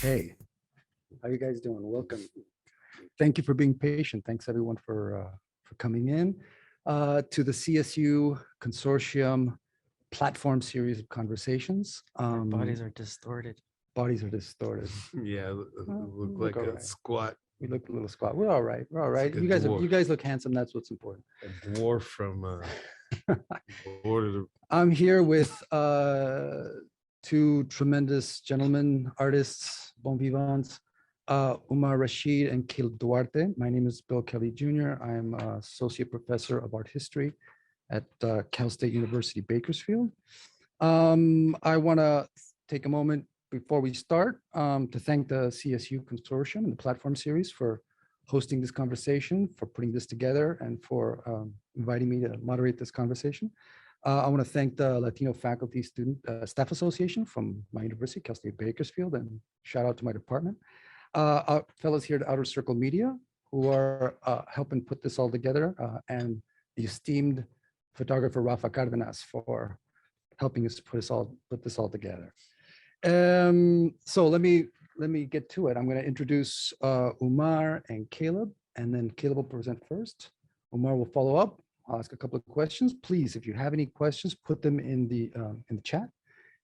Okay, how you guys doing? Welcome. Thank you for being patient. Thanks everyone for coming in to the CSU Consortium platform series of conversations. Our bodies are distorted. Bodies are distorted. Yeah, look like all a right. squat, We look a little squat. We're all right. We're all right. like a You dwarf. guys look handsome. That's what's important. a dwarf from Lord of the I'm here with two tremendous gentlemen, artists, bon vivants, Umar Rashid and Kelley Duarte. My name is Bill Kelley Jr. I am Associate Professor of Art History at Cal State University, Bakersfield. I want to take a moment before we start to thank the CSU Consortium and the platform series for hosting this conversation, for putting this together, and for inviting me to moderate this conversation. I want to thank the Latino Faculty Student Staff Association from my university, Cal State Bakersfield, and shout out to my department. Our fellows here at Outer Circle Media, who are helping put this all together, and the esteemed photographer Rafael Cardenas for helping us put this all together. So let me get to it. I'm going to introduce Umar and Caleb, and then Caleb will present first. Umar will follow up. I'll ask a couple of questions. Please, if you have any questions, put them in the chat,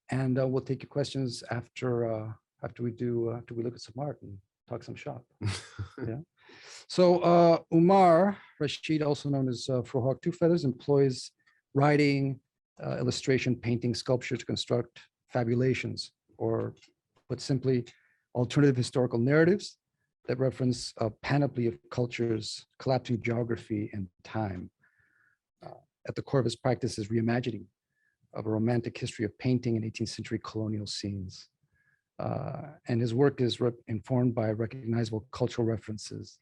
and we'll take your questions after we look at some art and talk some shop. Yeah. So Umar Rashid, also known as Frohawk Two Feathers, employs writing, illustration, painting, sculpture to construct fabulations, or put simply, alternative historical narratives that reference a panoply of cultures, collapsing geography and time. At the core of his practice is reimagining of a romantic history of painting in 18th century colonial scenes. And his work is informed by recognizable cultural references,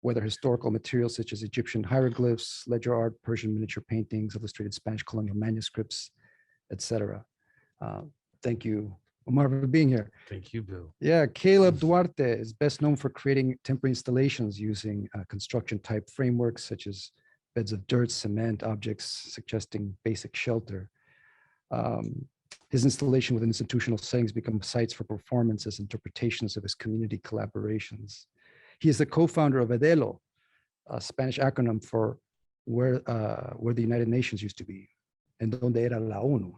whether historical materials such as Egyptian hieroglyphs, ledger art, Persian miniature paintings, illustrated Spanish colonial manuscripts, etc. Thank you, Umar, for being here. Thank you, Bill. Yeah, Caleb Duarte is best known for creating temporary installations using construction type frameworks such as beds of dirt, cement, objects suggesting basic shelter. His installation with institutional settings become sites for performances, interpretations of his community collaborations. He is the co-founder of EDELO, a Spanish acronym for where the United Nations used to be, en donde era la ONU,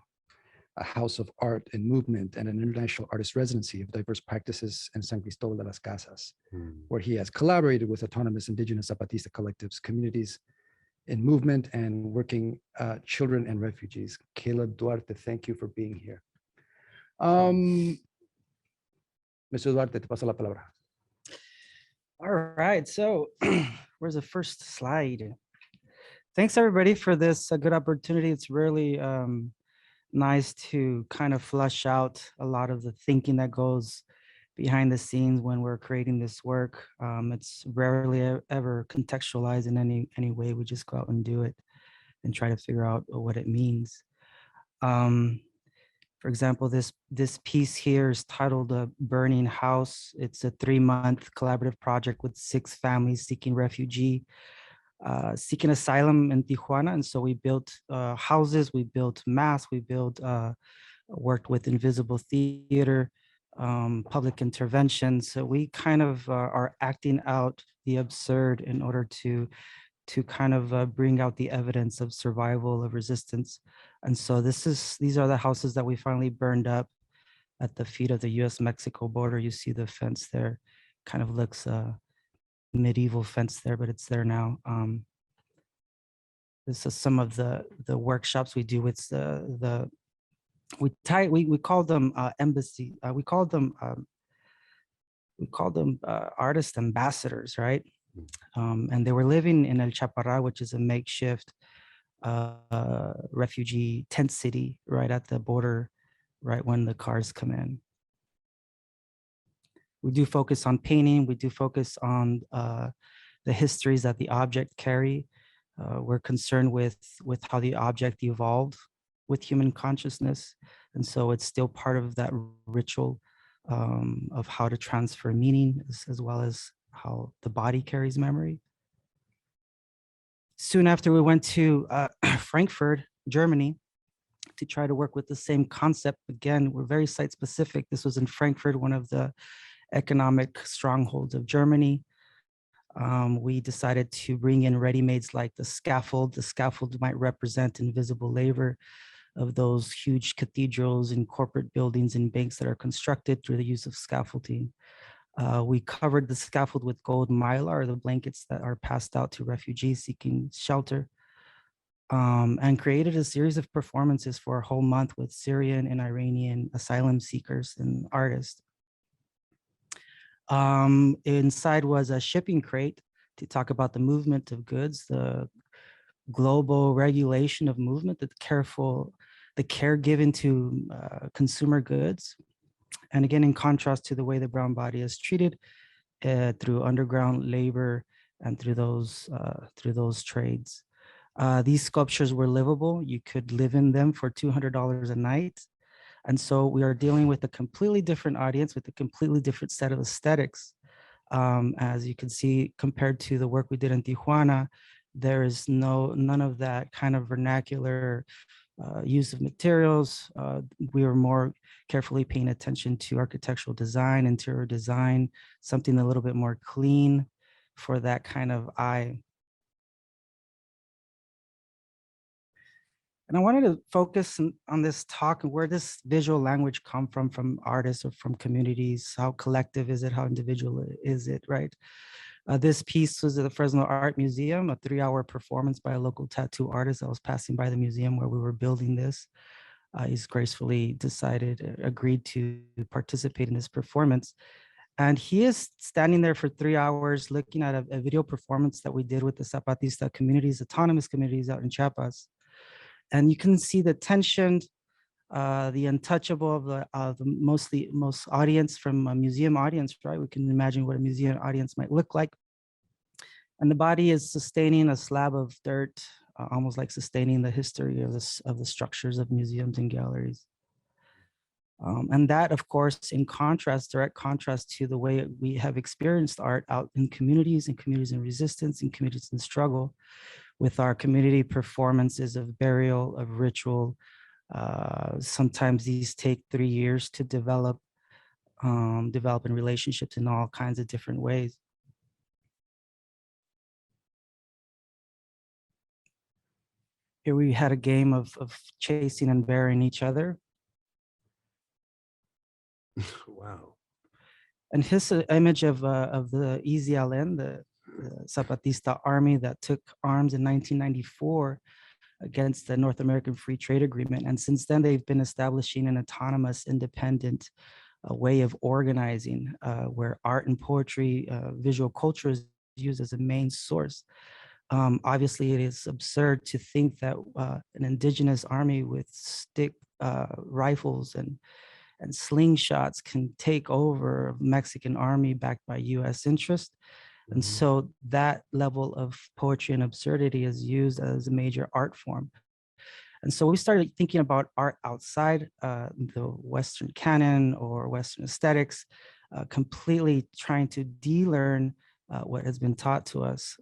a house of art and movement and an international artist residency of diverse practices in San Cristobal de las Casas, where he has collaborated with autonomous indigenous Zapatista collectives, communities in movement and working children and refugees. Caleb Duarte, thank you for being here. Mr. Duarte, te paso la palabra. All right, so where's the first slide? Thanks everybody for this good opportunity. It's really nice to kind of flush out a lot of the thinking that goes behind the scenes when we're creating this work. It's rarely ever contextualized in any way. We just go out and do it and try to figure out what it means. For example, this piece here is titled Burning House. It's a 3-month collaborative project with 6 families seeking asylum in Tijuana. And so we built houses, we built masks, we worked with invisible theater, public intervention. So we kind of are acting out the absurd in order to kind of bring out the evidence of survival, of resistance. And so these are the houses that we finally burned up at the feet of the US-Mexico border. You see the fence there, kind of looks medieval fence there, but it's there now. This is some of the workshops we do with we call them embassy. We call them artist ambassadors, right? And they were living in El Chaparral, which is a makeshift refugee tent city right at the border, right when the cars come in. We do focus on painting. We do focus on the histories that the object carry. We're concerned with how the object evolved with human consciousness. And so it's still part of that ritual of how to transfer meaning, as well as how the body carries memory. Soon after we went to Frankfurt, Germany, to try to work with the same concept. Again, we're very site specific. This was in Frankfurt, one of the economic strongholds of Germany. We decided to bring in ready-mades like the scaffold. The scaffold might represent invisible labor of those huge cathedrals and corporate buildings and banks that are constructed through the use of scaffolding. We covered the scaffold with gold mylar, the blankets that are passed out to refugees seeking shelter, and created a series of performances for a whole month with Syrian and Iranian asylum seekers and artists. Inside was a shipping crate to talk about the movement of goods, the global regulation of movement, the care given to consumer goods. And again, in contrast to the way the brown body is treated through underground labor and through those trades. These sculptures were livable. You could live in them for $200 a night. And so we are dealing with a completely different audience with a completely different set of aesthetics. As you can see, compared to the work we did in Tijuana, there is none of that kind of vernacular use of materials. We were more carefully paying attention to architectural design, interior design, something a little bit more clean for that kind of eye. And I wanted to focus on this talk and where this visual language come from artists or from communities. How collective is it? How individual is it, right? This piece was at the Fresno Art Museum, a 3-hour performance by a local tattoo artist that was passing by the museum where we were building this. He's gracefully agreed to participate in this performance. And he is standing there for 3 hours looking at a video performance that we did with the Zapatista communities, autonomous communities out in Chiapas. And you can see the tension, the untouchable of the most audience from a museum audience, right? We can imagine what a museum audience might look like. And the body is sustaining a slab of dirt, almost like sustaining the history of the structures of museums and galleries. And that, of course, in contrast, direct contrast to the way we have experienced art out in communities in resistance, in communities in struggle, with our community performances of burial, of ritual. Sometimes these take 3 years to develop in relationships in all kinds of different ways. Here we had a game of chasing and burying each other. Wow. And his image of the EZLN, the Zapatista army that took arms in 1994 against the North American Free Trade Agreement. And since then, they've been establishing an autonomous, independent way of organizing where art and poetry, visual culture is used as a main source. Obviously, it is absurd to think that an indigenous army with stick rifles and slingshots can take over a Mexican army backed by US interest. And so that level of poetry and absurdity is used as a major art form. And so we started thinking about art outside the Western canon or Western aesthetics, completely trying to de-learn what has been taught to us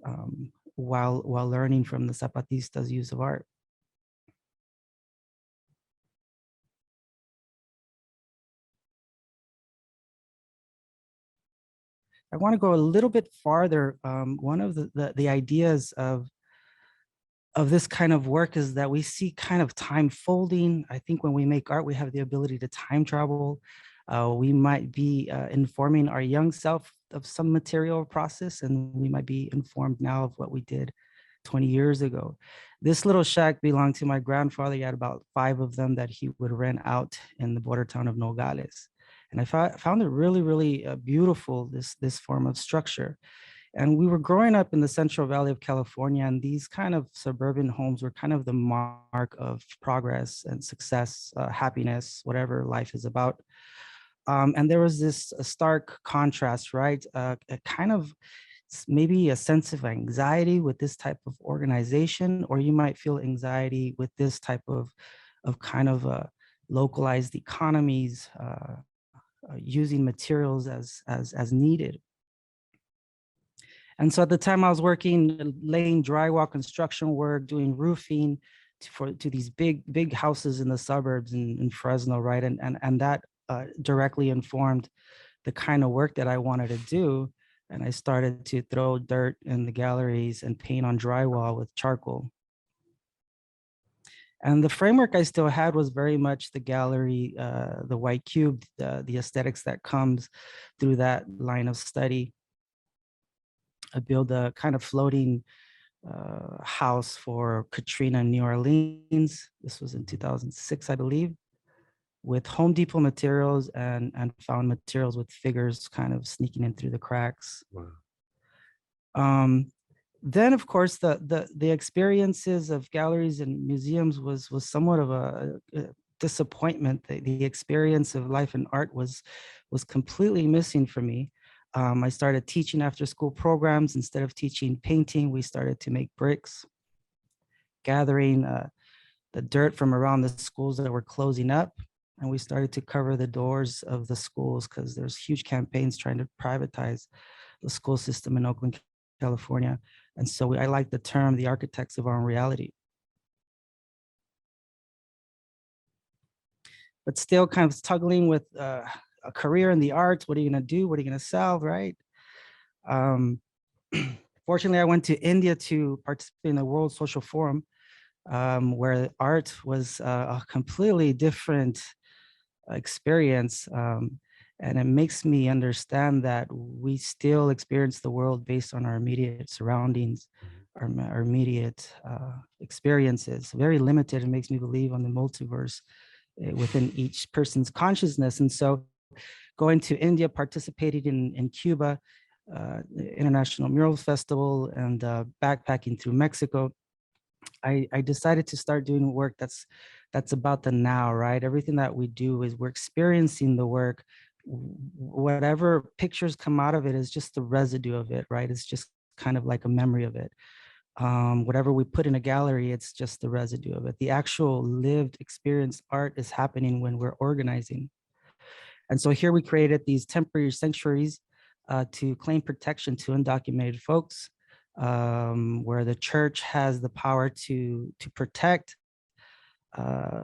while learning from the Zapatistas' use of art. I want to go a little bit farther. One of the ideas of this kind of work is that we see kind of time folding. I think when we make art, we have the ability to time travel. We might be informing our young self of some material process, and we might be informed now of what we did 20 years ago. This little shack belonged to my grandfather. He had about 5 of them that he would rent out in the border town of Nogales. And I found it really, really beautiful, this form of structure. And we were growing up in the Central Valley of California, and these kind of suburban homes were kind of the mark of progress and success, happiness, whatever life is about. And there was this stark contrast, right? A kind of maybe a sense of anxiety with this type of organization, or you might feel anxiety with this type of kind of localized economies, using materials as needed. And so at the time I was working, laying drywall construction work, doing roofing, to these big houses in the suburbs in Fresno, right? And that directly informed the kind of work that I wanted to do. And I started to throw dirt in the galleries and paint on drywall with charcoal. And the framework I still had was very much the gallery, the white cube, the aesthetics that comes through that line of study. I built a kind of floating house for Katrina in New Orleans. This was in 2006, I believe, with Home Depot materials and found materials with figures kind of sneaking in through the cracks. Wow. Then, of course, the experiences of galleries and museums was somewhat of a disappointment. The experience of life and art was completely missing for me. I started teaching after school programs. Instead of teaching painting, we started to make bricks, gathering the dirt from around the schools that were closing up. And we started to cover the doors of the schools because there's huge campaigns trying to privatize the school system in Oakland, California. And so I like the term, the architects of our own reality. But still kind of struggling with a career in the arts. What are you gonna do? What are you gonna sell, right? Fortunately, I went to India to participate in the World Social Forum, where art was a completely different experience. And it makes me understand that we still experience the world based on our immediate surroundings, our immediate experiences. Very limited. It makes me believe on the multiverse within each person's consciousness. And so going to India, participating in Cuba, International Mural Festival, and backpacking through Mexico, I decided to start doing work that's about the now, right? Everything that we do is we're experiencing the work. Whatever pictures come out of it is just the residue of it, right? It's just kind of like a memory of it. Whatever we put in a gallery, it's just the residue of it. The actual lived experience art is happening when we're organizing. And so here we created these temporary sanctuaries to claim protection to undocumented folks, where the church has the power to protect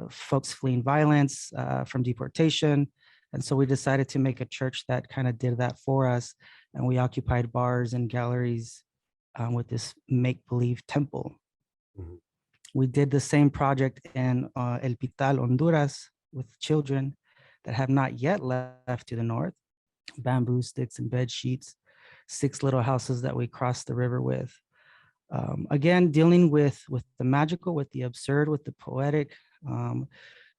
folks fleeing violence from deportation. And so we decided to make a church that kind of did that for us. And we occupied bars and galleries with this make-believe temple. Mhm. We did the same project in El Pital, Honduras, with children that have not yet left to the north. Bamboo sticks and bed sheets, 6 little houses that we crossed the river with. Again, dealing with the magical, with the absurd, with the poetic.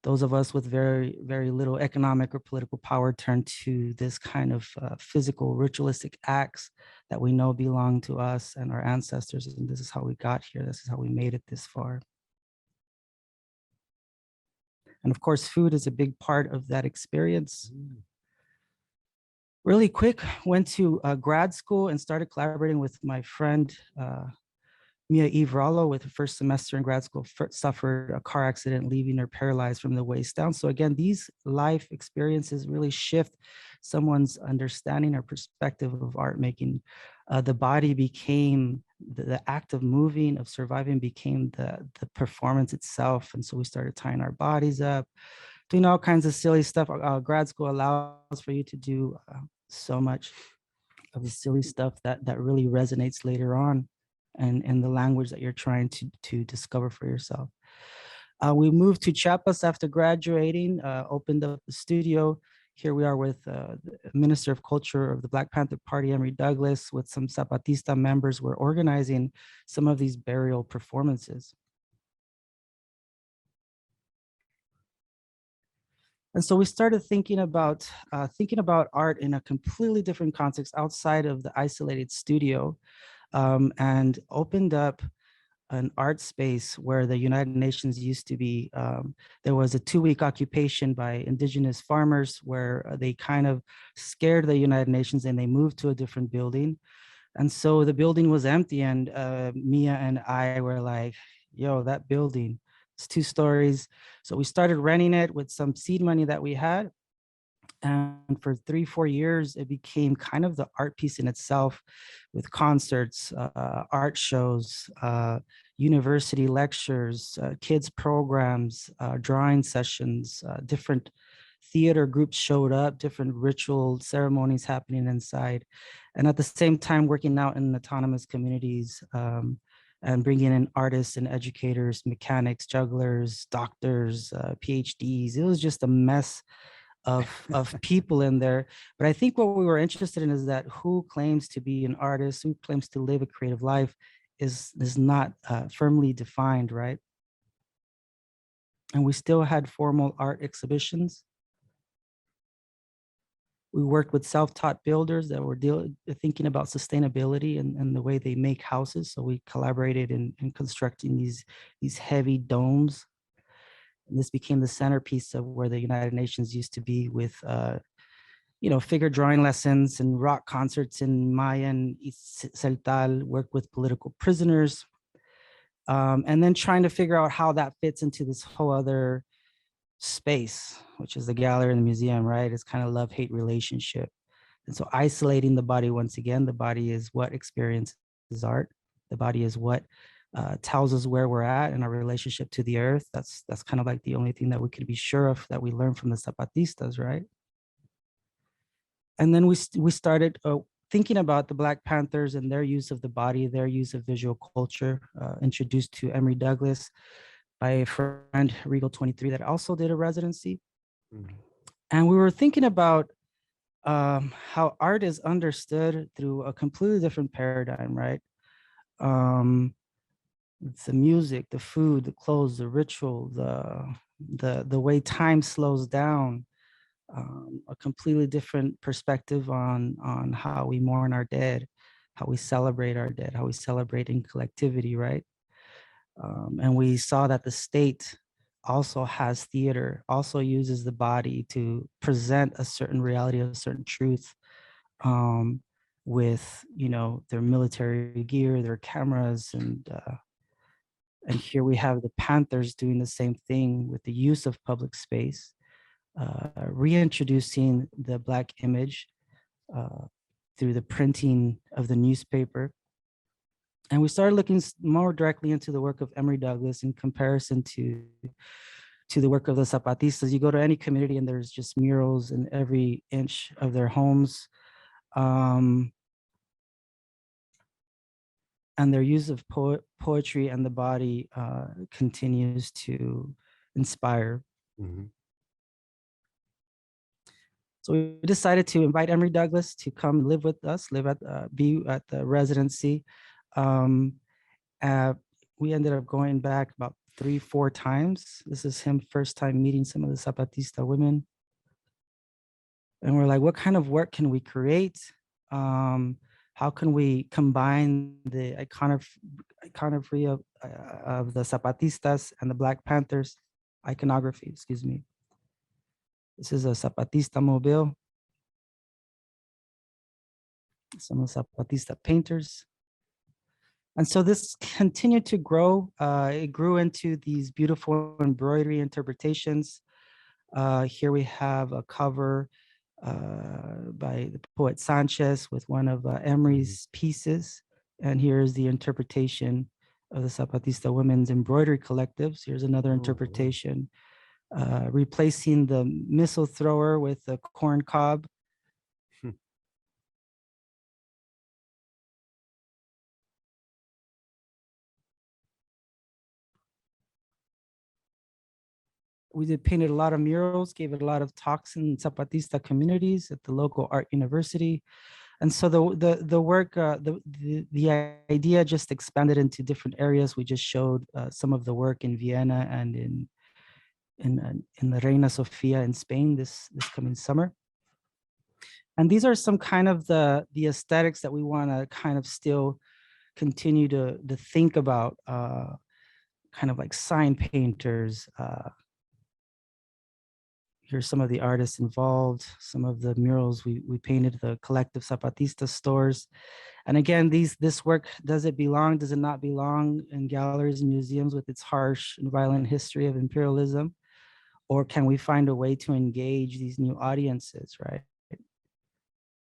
Those of us with very, very little economic or political power turn to this kind of physical, ritualistic acts that we know belong to us and our ancestors. And this is how we got here. This is how we made it this far. And of course, food is a big part of that experience. Really quick, went to grad school and started collaborating with my friend, Mia Eve Rallo, with her first semester in grad school, suffered a car accident, leaving her paralyzed from the waist down. So again, these life experiences really shift someone's understanding or perspective of art making. The body became, the act of moving, of surviving became the performance itself. And so we started tying our bodies up, doing all kinds of silly stuff. Grad school allows for you to do so much of the silly stuff that really resonates later on, and the language that you're trying to discover for yourself. We moved to Chiapas after graduating, opened up the studio. Here we are with the Minister of Culture of the Black Panther Party, Emory Douglas, with some Zapatista members. We're organizing some of these burial performances. And so we started thinking about art in a completely different context outside of the isolated studio, and opened up an art space where the United Nations used to be. There was a 2-week occupation by indigenous farmers where they kind of scared the United Nations and they moved to a different building. And so the building was empty, and Mia and I were like, yo, that building, it's 2 stories. So we started renting it with some seed money that we had. And for 3-4 years, it became kind of the art piece in itself, with concerts, art shows, university lectures, kids programs, drawing sessions, different theater groups showed up, different ritual ceremonies happening inside. And at the same time, working out in autonomous communities and bringing in artists and educators, mechanics, jugglers, doctors, PhDs. It was just a mess of people in there. But I think what we were interested in is that who claims to be an artist, who claims to live a creative life is not firmly defined, right? And we still had formal art exhibitions. We worked with self-taught builders that were thinking about sustainability and the way they make houses. So we collaborated in constructing these heavy domes. And this became the centerpiece of where the United Nations used to be with, figure drawing lessons and rock concerts in Maya and Celtal, work with political prisoners. And then trying to figure out how that fits into this whole other space, which is the gallery and the museum, right? It's kind of love-hate relationship. And so isolating the body, once again, the body is what experiences art. The body is what tells us where we're at in our relationship to the earth. That's kind of like the only thing that we could be sure of that we learned from the Zapatistas, right? And then we started thinking about the Black Panthers and their use of the body, their use of visual culture, introduced to Emory Douglas by a friend, Regal 23, that also did a residency. And we were thinking about how art is understood through a completely different paradigm, right? It's the music, the food, the clothes, the ritual, the way time slows down, a completely different perspective on how we mourn our dead, how we celebrate our dead, how we celebrate in collectivity, right? And we saw that the state also has theater, also uses the body to present a certain reality, a certain truth, with their military gear, their cameras, and here we have the Panthers doing the same thing with the use of public space, reintroducing the Black image through the printing of the newspaper. And we started looking more directly into the work of Emory Douglas in comparison to the work of the Zapatistas. You go to any community and there's just murals in every inch of their homes. And their use of poetry and the body continues to inspire. So we decided to invite Emory Douglas to come live with us, be at the residency. We ended up going back about 3-4 times. This is him first time meeting some of the Zapatista women. And we're like, what kind of work can we create? How can we combine the iconography of the Zapatistas and the Black Panthers, iconography, excuse me. This is a Zapatista mobile. Some of the Zapatista painters. And so this continued to grow. It grew into these beautiful embroidery interpretations. Here we have a cover by the poet Sanchez with one of Emory's pieces. And here's the interpretation of the Zapatista women's embroidery collectives. Here's another interpretation, replacing the missile thrower with the corn cob. We painted a lot of murals, gave it a lot of talks in Zapatista communities at the local art university. And so the work, the idea just expanded into different areas. We just showed some of the work in Vienna and in the Reina Sofia in Spain this coming summer. And these are some kind of the aesthetics that we want to kind of still continue to think about, kind of like sign painters. Here's some of the artists involved, some of the murals we painted, the collective Zapatista stores. And again, this work, does it belong, does it not belong in galleries and museums with its harsh and violent history of imperialism? Or can we find a way to engage these new audiences, right?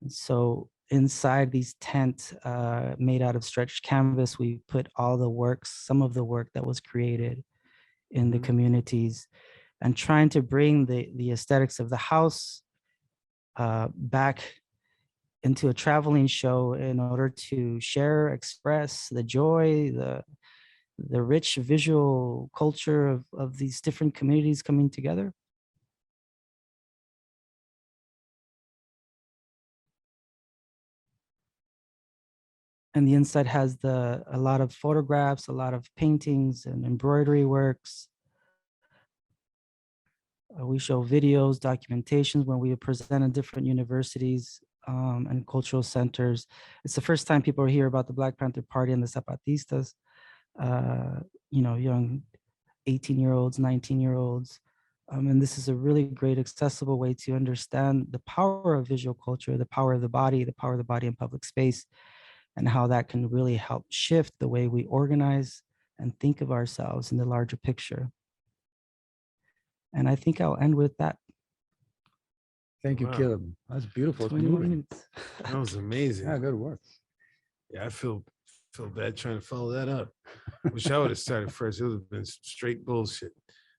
And so inside these tents made out of stretched canvas, we put all the works, some of the work that was created in the communities, and trying to bring the aesthetics of the house back into a traveling show in order to share, express the joy, the rich visual culture of these different communities coming together. And the inside has a lot of photographs, a lot of paintings and embroidery works. We show videos, documentations when we present at different universities and cultural centers. It's the first time people hear about the Black Panther Party and the Zapatistas, young 18-year-olds, 19-year-olds. And this is a really great accessible way to understand the power of visual culture, the power of the body in public space, and how that can really help shift the way we organize and think of ourselves in the larger picture. And I think I'll end with that. Thank you, Wow. Caleb. That's beautiful. It's 21 moving. minutes. That was amazing. Yeah, good work. Yeah, I feel bad trying to follow that up. Wish I would have started first. It would have been straight bullshit.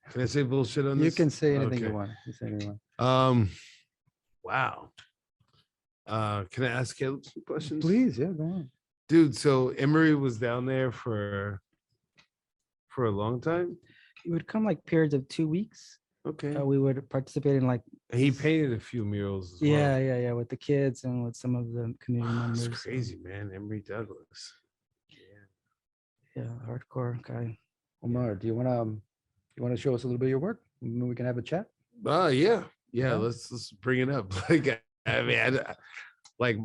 Can I say bullshit on this? You can say anything Okay. you want. You say anything you want. Wow. Can I ask Caleb some questions? Please, yeah, go on. Dude, so Emery was down there for a long time? It would come like periods of 2 weeks. Okay. We would participate in like, He painted a few murals as well. yeah, with the kids and with some of the community Wow, members. that's crazy, man. Emery Douglas. Yeah, hardcore guy. Omar, do you wanna show us a little bit of your work? Maybe we can have a chat. Yeah. Yeah. Let's bring it up. Like, I mean, like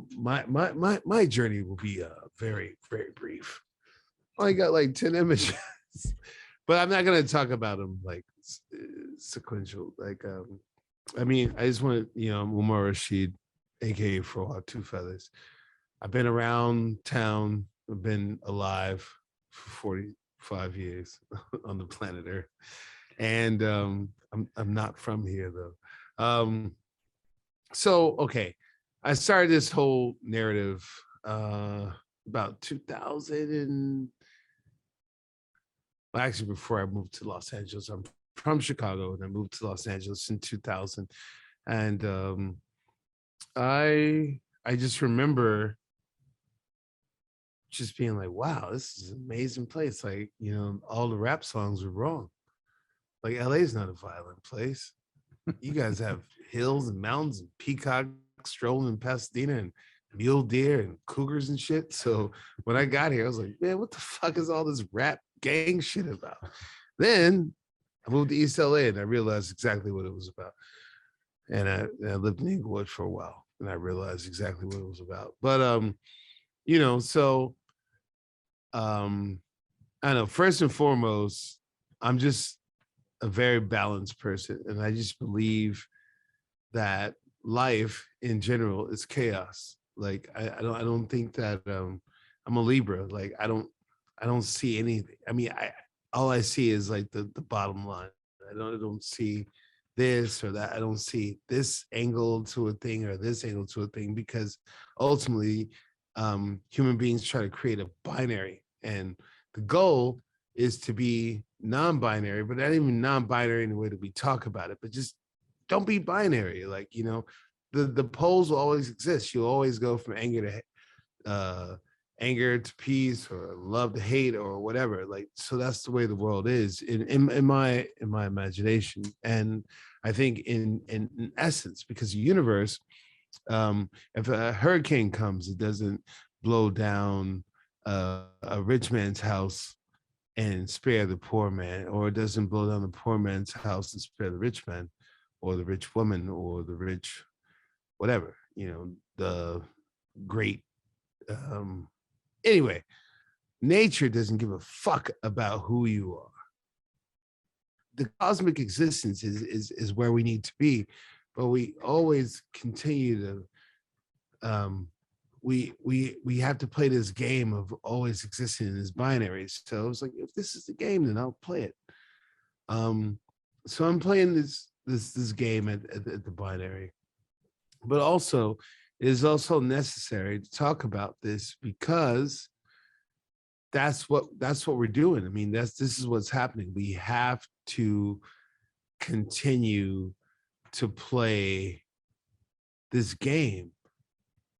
my journey will be very, very brief. I got like 10 images, but I'm not gonna talk about them like sequential. Like, I mean, I just want to, I'm Umar Rashid, aka Frohawk Two Feathers. I've been around town. I've been alive for 45 years on the planet Earth, and I'm not from here though. So okay, I started this whole narrative about 2000 and actually before I moved to Los Angeles. I'm from Chicago and I moved to Los Angeles in 2000, and I just remember just being like, wow, this is an amazing place. Like, all the rap songs were wrong. Like, LA is not a violent place. You guys have hills and mountains and peacocks strolling in Pasadena and mule deer and cougars and shit. So when I got here, I was like, man, what the fuck is all this rap gang shit about? Then I moved to East LA and I realized exactly what it was about. And I lived in Inglewood for a while and I realized exactly what it was about. But so I know first and foremost, I'm just a very balanced person. And I just believe that life in general is chaos. Like I don't think that I'm a Libra. Like I don't see anything. I mean, all I see is like the bottom line. I don't see this or that. I don't see this angle to a thing or this angle to a thing, because ultimately human beings try to create a binary, and the goal is to be non-binary, but not even non-binary in the way that we talk about it, but just don't be binary. Like, the poles will always exist. You'll always go from anger to peace, or love to hate, or whatever. Like, so that's the way the world is in my imagination. And I think in essence, because the universe, if a hurricane comes, it doesn't blow down a rich man's house and spare the poor man, or it doesn't blow down the poor man's house and spare the rich man, or the rich woman, or the rich whatever, the great anyway. Nature doesn't give a fuck about who you are. The cosmic existence is where we need to be, but we always continue to we have to play this game of always existing in this binary. So it's like, if this is the game, then I'll play it. So I'm playing this game at the binary, but also it is also necessary to talk about this because that's what we're doing. I mean, this is what's happening. We have to continue to play this game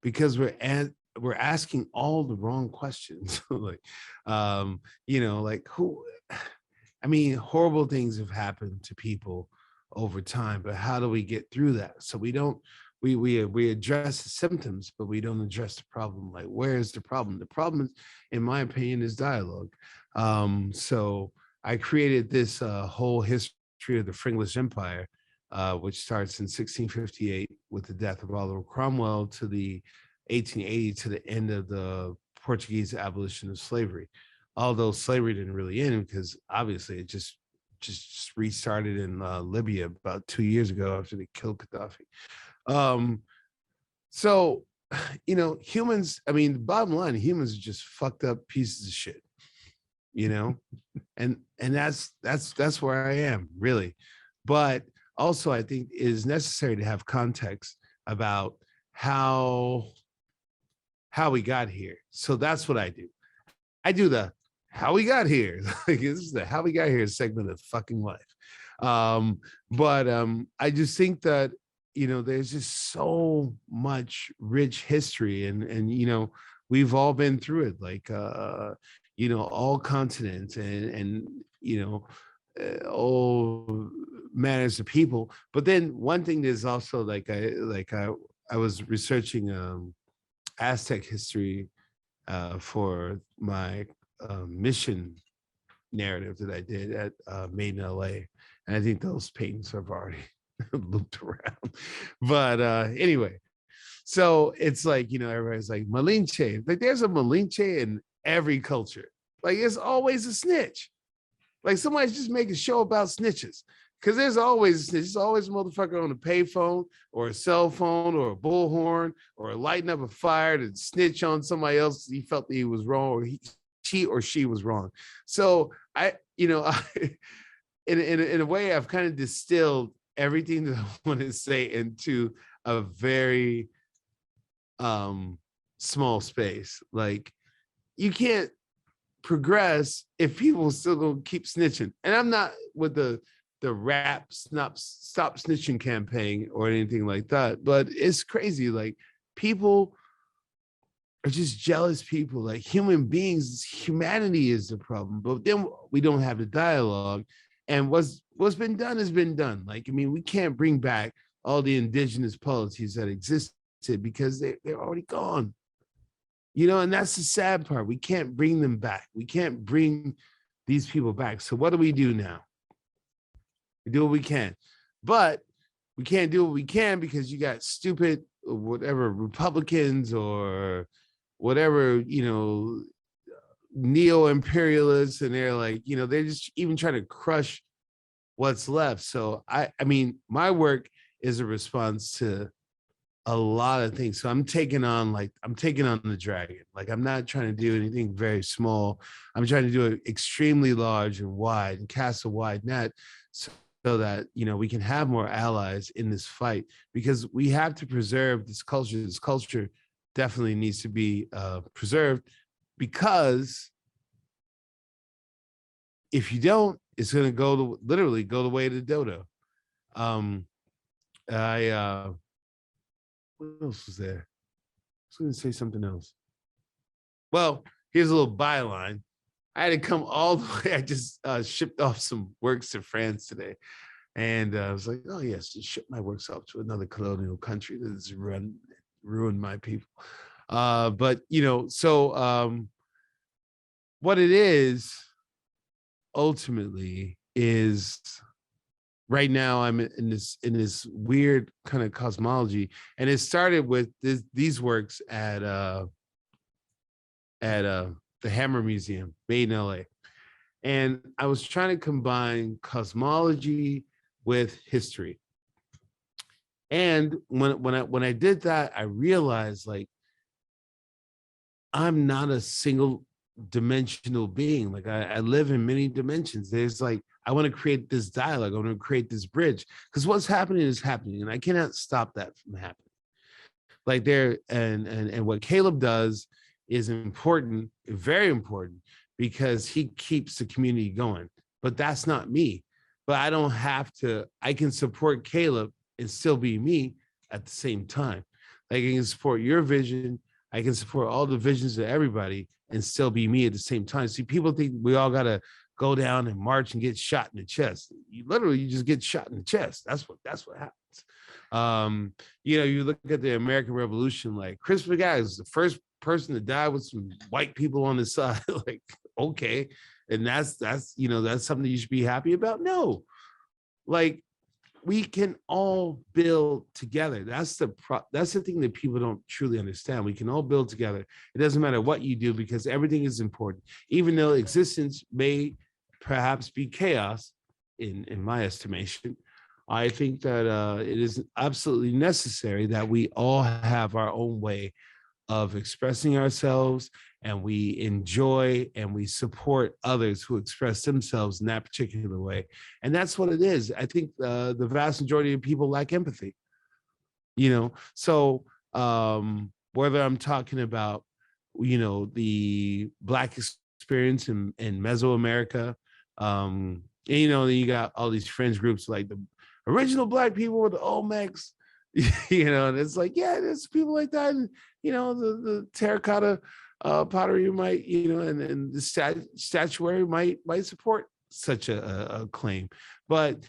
because we're asking all the wrong questions. Like, like who? I mean, horrible things have happened to people over time, but how do we get through that? So we don't. We address the symptoms, but we don't address the problem. Like, where is the problem? The problem, in my opinion, is dialogue. So I created this whole history of the Frankish Empire, which starts in 1658 with the death of Oliver Cromwell to the 1880 to the end of the Portuguese abolition of slavery. Although slavery didn't really end because obviously it just restarted in Libya about 2 years ago after they killed Gaddafi. So, humans, I mean, the bottom line, humans are just fucked up pieces of shit, and that's where I am, really. But also I think it is necessary to have context about how we got here. So that's what I do. I do the how we got here. Like, this is the how we got here segment of fucking life. But I just think that there's just so much rich history and we've all been through it, like all continents and all manners of people. But then one thing is also like I was researching Aztec history for my mission narrative that I did at Made in LA, and I think those paintings have already looped around. But anyway, so it's like everybody's like Malinche. Like, there's a Malinche in every culture. Like, it's always a snitch. Like, somebody's just making a show about snitches. Because there's always a snitch. There's always a motherfucker on a payphone or a cell phone or a bullhorn or lighting up a fire to snitch on somebody else. He felt that he was wrong, or he or she was wrong. So I in a way, I've kind of distilled everything that I want to say into a very small space. Like, you can't progress if people still gonna keep snitching. And I'm not with the rap stop snitching campaign or anything like that, but it's crazy. Like, people are just jealous people. Like, human beings, humanity is the problem, but then we don't have the dialogue. And what's been done has been done. Like, I mean, we can't bring back all the indigenous policies that existed because they're already gone. And that's the sad part. We can't bring them back. We can't bring these people back. So what do we do now? We do what we can, but we can't do what we can because you got stupid, whatever, Republicans or whatever, neo-imperialists, and they're like, they're just even trying to crush what's left. So I mean, my work is a response to a lot of things. So I'm taking on the dragon. Like, I'm not trying to do anything very small. I'm trying to do it extremely large and wide and cast a wide net so that we can have more allies in this fight, because we have to preserve this culture. This culture definitely needs to be preserved, because if you don't, it's going to literally go the way of the dodo. What else was there? I was going to say something else. Well, here's a little byline. I had to come all the way. I just shipped off some works to France today. And I was like, oh, yes, just ship my works off to another colonial country that has ruined my people. But, so what it is ultimately is, right now I'm in this weird kind of cosmology. And it started with these works at the Hammer Museum, Made in LA. And I was trying to combine cosmology with history. And when I did that, I realized, like, I'm not a single dimensional being. Like, I live in many dimensions. There's like, I want to create this dialogue. I want to create this bridge, because what's happening is happening, and I cannot stop that from happening. Like there, and what Caleb does is important, very important, because he keeps the community going. But that's not me. But I don't have to, I can support Caleb and still be me at the same time. Like I can support your vision, I can support all the visions of everybody and still be me at the same time. See, people think we all gotta go down and march and get shot in the chest. You just get shot in the chest. That's what happens. You look at the American Revolution, like Christopher Guy was the first person to die with some white people on the side. Like, okay, and that's something you should be happy about. No, like we can all build together. That's the thing that people don't truly understand. We can all build together. It doesn't matter what you do because everything is important, even though existence may perhaps be chaos. In my estimation, I think that it is absolutely necessary that we all have our own way of expressing ourselves, and we enjoy and we support others who express themselves in that particular way. And that's what it is. I think the vast majority of people lack empathy, So whether I'm talking about, the Black experience in Mesoamerica, and, then you got all these fringe groups like the original Black people with the Olmecs, and it's like, yeah, there's people like that. And, the terracotta pottery might, and the statuary might support such a claim. But,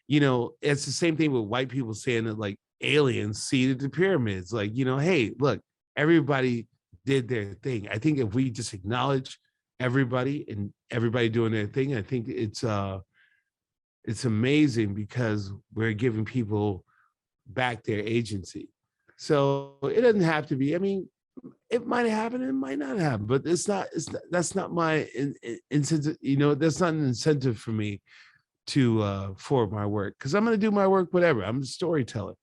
it's the same thing with white people saying that like aliens seeded the pyramids. Like, hey, look, everybody did their thing. I think if we just acknowledge everybody and everybody doing their thing, I think it's amazing because we're giving people back their agency. So it doesn't have to be, it might happen, it might not happen, but that's not my incentive, that's not an incentive for me to for my work, because I'm going to do my work, whatever. I'm a storyteller.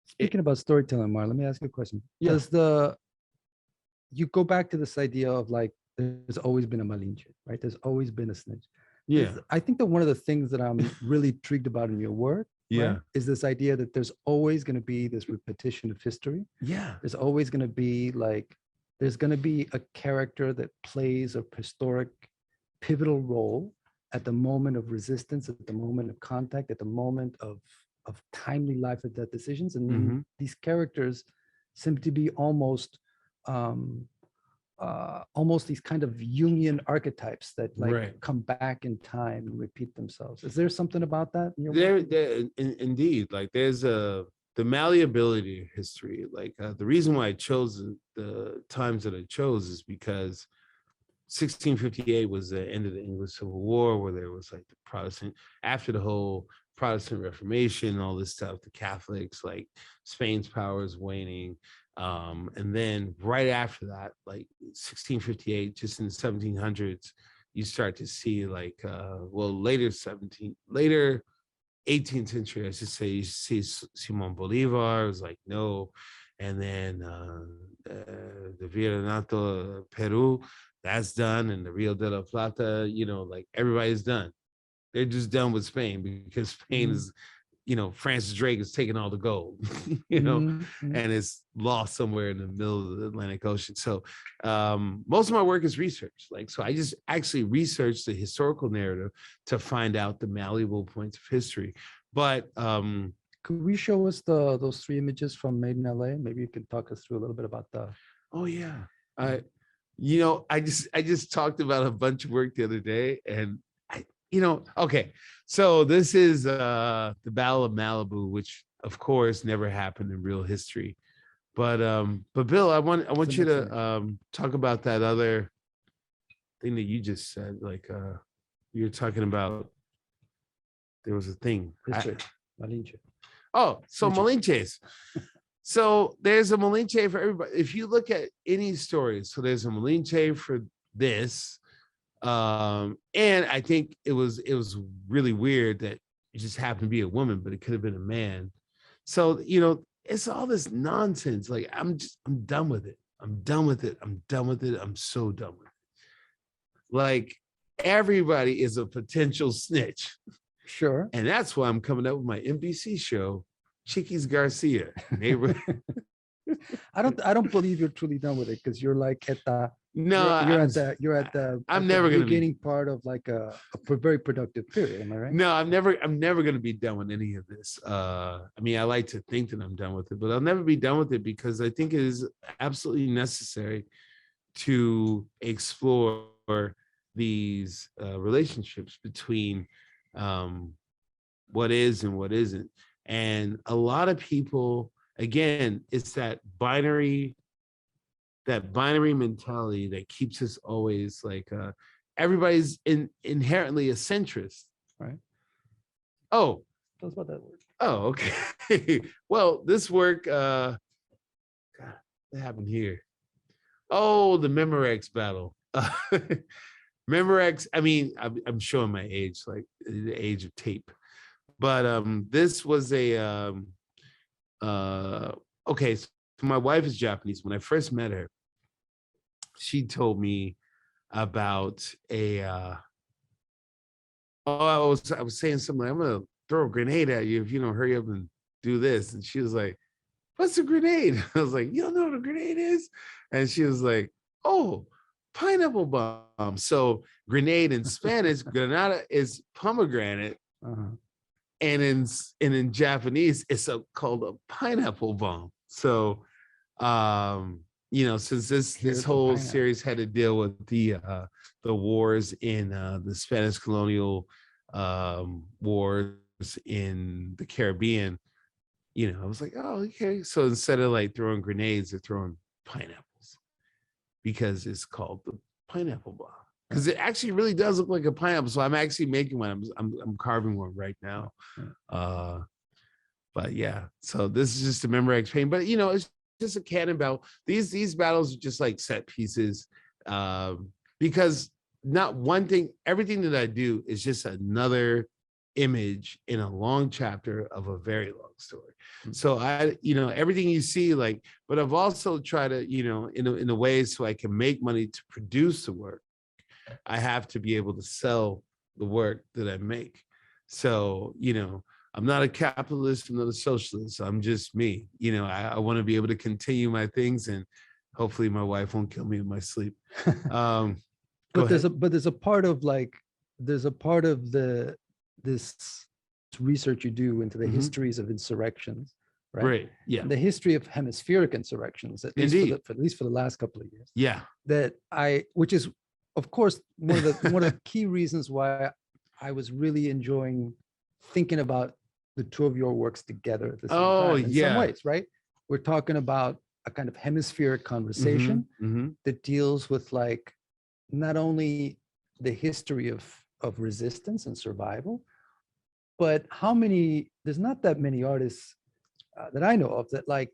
Speaking about storytelling, Mar, let me ask you a question. Yeah. You go back to this idea of like, there's always been a Malinche, right? There's always been a snitch. Yeah. I think that one of the things that I'm really intrigued about in your work, right, is this idea that there's always going to be this repetition of history. Yeah. There's always going to be there's going to be a character that plays a historic pivotal role at the moment of resistance, at the moment of contact, at the moment of timely life and death decisions. And these characters seem to be almost these kind of Jungian archetypes that come back in time and repeat themselves. Is there something about that in your work? Indeed, like there's the malleability of history. Like the reason why I chose the times that I chose is because 1658 was the end of the English Civil War, where there was like the Protestant, after the whole Protestant Reformation, all this stuff, the Catholics, like Spain's power is waning. And then right after that, like 1658, just in the 1700s, you start to see like, later 18th century, I should say, you see Simon Bolivar was like, no. And then the Virreinato Peru, that's done. And the Rio de la Plata, like everybody's done. They're just done with Spain because Spain is, Francis Drake is taking all the gold, and it's lost somewhere in the middle of the Atlantic Ocean. So most of my work is research. So I just actually researched the historical narrative to find out the malleable points of history. But could we show us those three images from Made in LA? Maybe you could talk us through a little bit about the. Oh yeah, I just talked about a bunch of work the other day, and okay. So this is the Battle of Malibu, which of course never happened in real history. But Bill, I want you to talk about that other thing that you just said. Like you're talking about there was a thing. Malinche. Oh, so Malinches. So there's a Malinche for everybody. If you look at any story, so there's a Malinche for this. And I think it was really weird that it just happened to be a woman, but it could have been a man. So, it's all this nonsense. Like, I'm done with it. I'm done with it. I'm so done with it. Like, everybody is a potential snitch. Sure. And that's why I'm coming up with my NBC show, Chiquis Garcia, I don't believe you're truly done with it because you're like at the No, you're at the I'm never gonna be. beginning part of like a very productive period. Am I right? No, I'm never gonna be done with any of this. I mean, I like to think that I'm done with it, but I'll never be done with it because I think it is absolutely necessary to explore these relationships between what is and what isn't. And a lot of people, again, it's that binary mentality that keeps us always like everybody's inherently a centrist. Right. Oh, Tell us about that word. oh, okay. Well, this work, God, what happened here? Oh, the Memorex battle. Memorex, I mean, I'm showing my age, like the age of tape. But this was a okay, so my wife is Japanese. When I first met her, she told me about I was saying something like, I'm gonna throw a grenade at you if you don't hurry up and do this. And she was like, what's a grenade? I was like, you don't know what a grenade is? And she was like, oh, pineapple bomb. So grenade in Spanish, granada is pomegranate. Uh-huh. And in Japanese, it's called a pineapple bomb. So since this whole series had to deal with the wars in the Spanish colonial wars in the Caribbean, I was like, oh, okay. So instead of like throwing grenades, they're throwing pineapples because it's called the pineapple bomb. Because it actually really does look like a pineapple. So I'm actually making one. I'm carving one right now. But yeah, so this is just a Memorex painting. But it's just a canon battle. These battles are just like set pieces. Because not one thing, everything that I do is just another image in a long chapter of a very long story. So everything you see, but I've also tried to, in a way so I can make money to produce the work. I have to be able to sell the work that I make. So, I'm not a capitalist, I'm not a socialist. I'm just me. I want to be able to continue my things, and hopefully my wife won't kill me in my sleep. But there's a part of this research you do into the histories of insurrections, right? Right. Yeah. And the history of hemispheric insurrections, at least for the last couple of years. Yeah. Which is, of course, one of the key reasons why I was really enjoying thinking about the two of your works together at the same time. In some ways, right? We're talking about a kind of hemispheric conversation that deals with not only the history of resistance and survival, but there's not that many artists that I know of that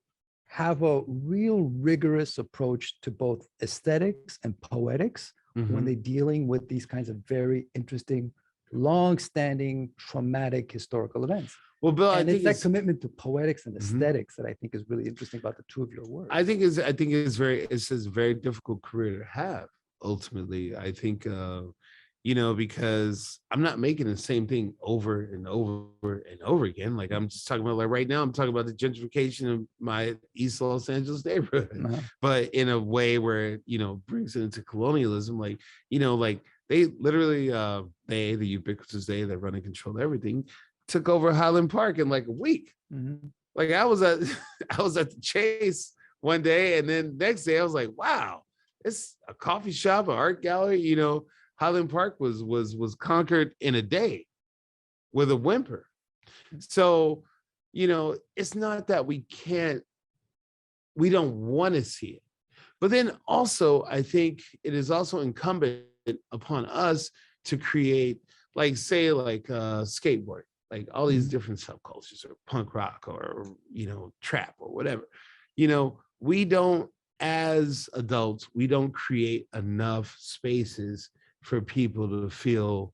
have a real rigorous approach to both aesthetics and poetics when they're dealing with these kinds of very interesting, long-standing, traumatic historical events. Well, Bill, and I think it's that commitment to poetics and aesthetics that I think is really interesting about the two of your works. I think it's a very difficult career to have. Ultimately, I think because I'm not making the same thing over and over and over again. Like I'm just talking about right now, I'm talking about the gentrification of my East Los Angeles neighborhood, but in a way where brings it into colonialism. They literally the ubiquitous they that run and control everything took over Highland Park in like a week. Like I was at the Chase one day, and then next day I was like, wow, it's a coffee shop, an art gallery. Highland Park was conquered in a day with a whimper. So, it's not that we don't want to see it. But then also, I think it is also incumbent upon us to create, skateboard, all these different subcultures or punk rock or, trap or whatever. We don't, as adults, we don't create enough spaces for people to feel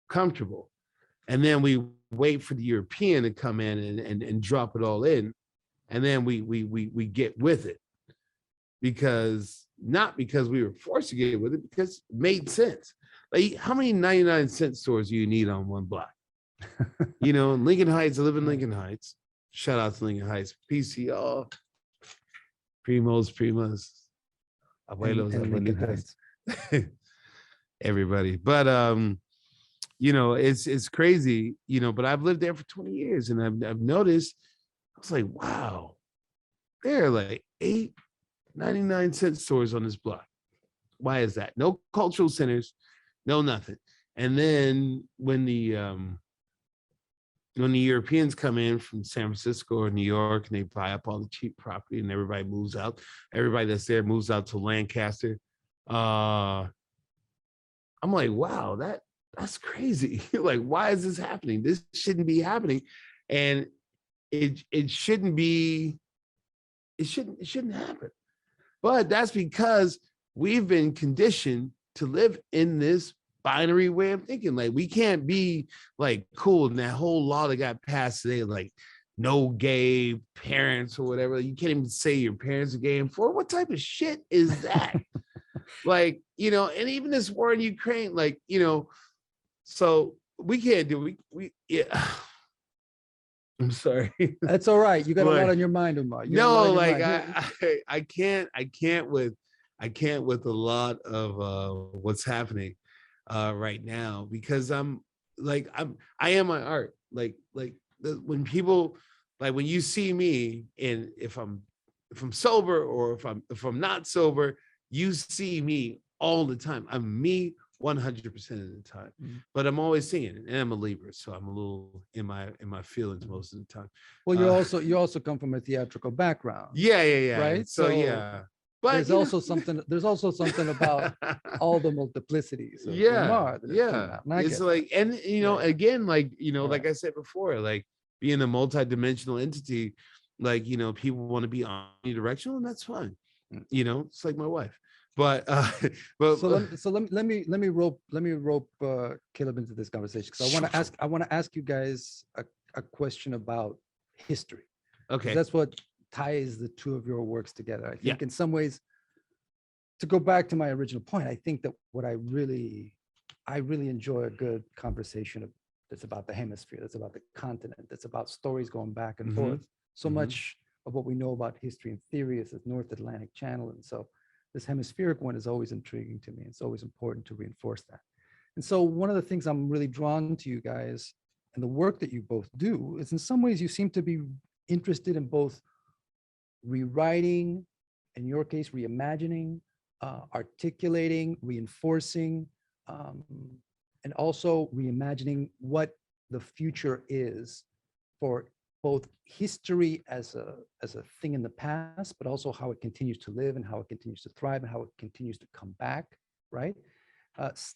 comfortable. And then we wait for the European to come in and drop it all in. And then we get with it not because we were forced to get with it, because it made sense. How many 99-cent stores do you need on one block? In Lincoln Heights, I live in Lincoln Heights. Shout out to Lincoln Heights. PCO. primos, primas, abuelos, and Lincoln abuelitas, Heights. everybody. But it's crazy, but I've lived there for 20 years and I've noticed, I was like, wow, there are like 8.99 cent stores on this block. Why is that? No cultural centers, no nothing. And then when the Europeans come in from San Francisco or New York and they buy up all the cheap property and everybody moves out, everybody that's there moves out to Lancaster. I'm like, wow, that's crazy. Like, why is this happening? This shouldn't be happening. And it shouldn't be, it shouldn't happen. But that's because we've been conditioned to live in this binary way of thinking. Like, we can't be like cool. And that whole law that got passed today, like no gay parents or whatever. You can't even say your parents are gay. And for what type of shit is that? Like, and even this war in Ukraine, like, so we can't do we yeah. I'm sorry. That's all right. You got a lot on your mind, Umar. No, like I can't with a lot of what's happening right now, because I am my art. When people, like, when you see me, and if I'm sober or if I'm not sober, you see me all the time. I'm me 100% of the time, but I'm always singing, and I'm a Libra, so I'm a little in my feelings most of the time. Well, you also come from a theatrical background. Yeah. Right. So yeah, but there's also something about all the multiplicities. Of Umar that have come out. And it's like, and again, like like I said before, like being a multi-dimensional entity, like people want to be omnidirectional, and that's fine. It's like my wife. But let me rope Caleb into this conversation, because I want to ask you guys a question about history. Okay, that's what ties the two of your works together. I think in some ways, to go back to my original point, I think that what I really enjoy a good conversation that's about the hemisphere, that's about the continent, that's about stories going back and forth. So much of what we know about history and theory is the North Atlantic Channel, and so this hemispheric one is always intriguing to me. It's always important to reinforce that. And so one of the things I'm really drawn to you guys and the work that you both do is, in some ways, you seem to be interested in both rewriting, in your case, reimagining, articulating, reinforcing, and also reimagining what the future is for both history as a thing in the past, but also how it continues to live and how it continues to thrive and how it continues to come back, right?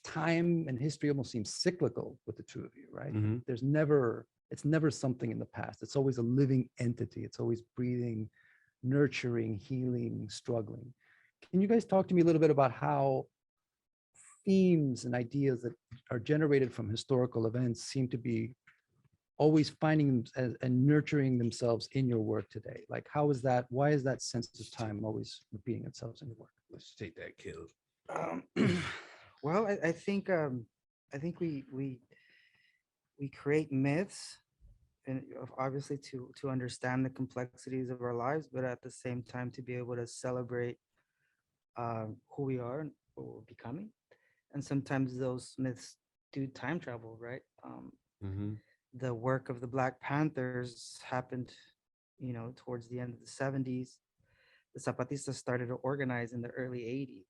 Time and history almost seems cyclical with the two of you, right? It's never something in the past. It's always a living entity. It's always breathing, nurturing, healing, struggling. Can you guys talk to me a little bit about how themes and ideas that are generated from historical events seem to be always finding and nurturing themselves in your work today? Like, how is that? Why is that sense of time always repeating itself in your work? Let's take that, Kelley. Well, I think we create myths, and obviously to understand the complexities of our lives, but at the same time to be able to celebrate who we are and what we're becoming. And sometimes those myths do time travel, right? The work of the Black Panthers happened, towards the end of the 70s. The Zapatistas started to organize in the early 80s.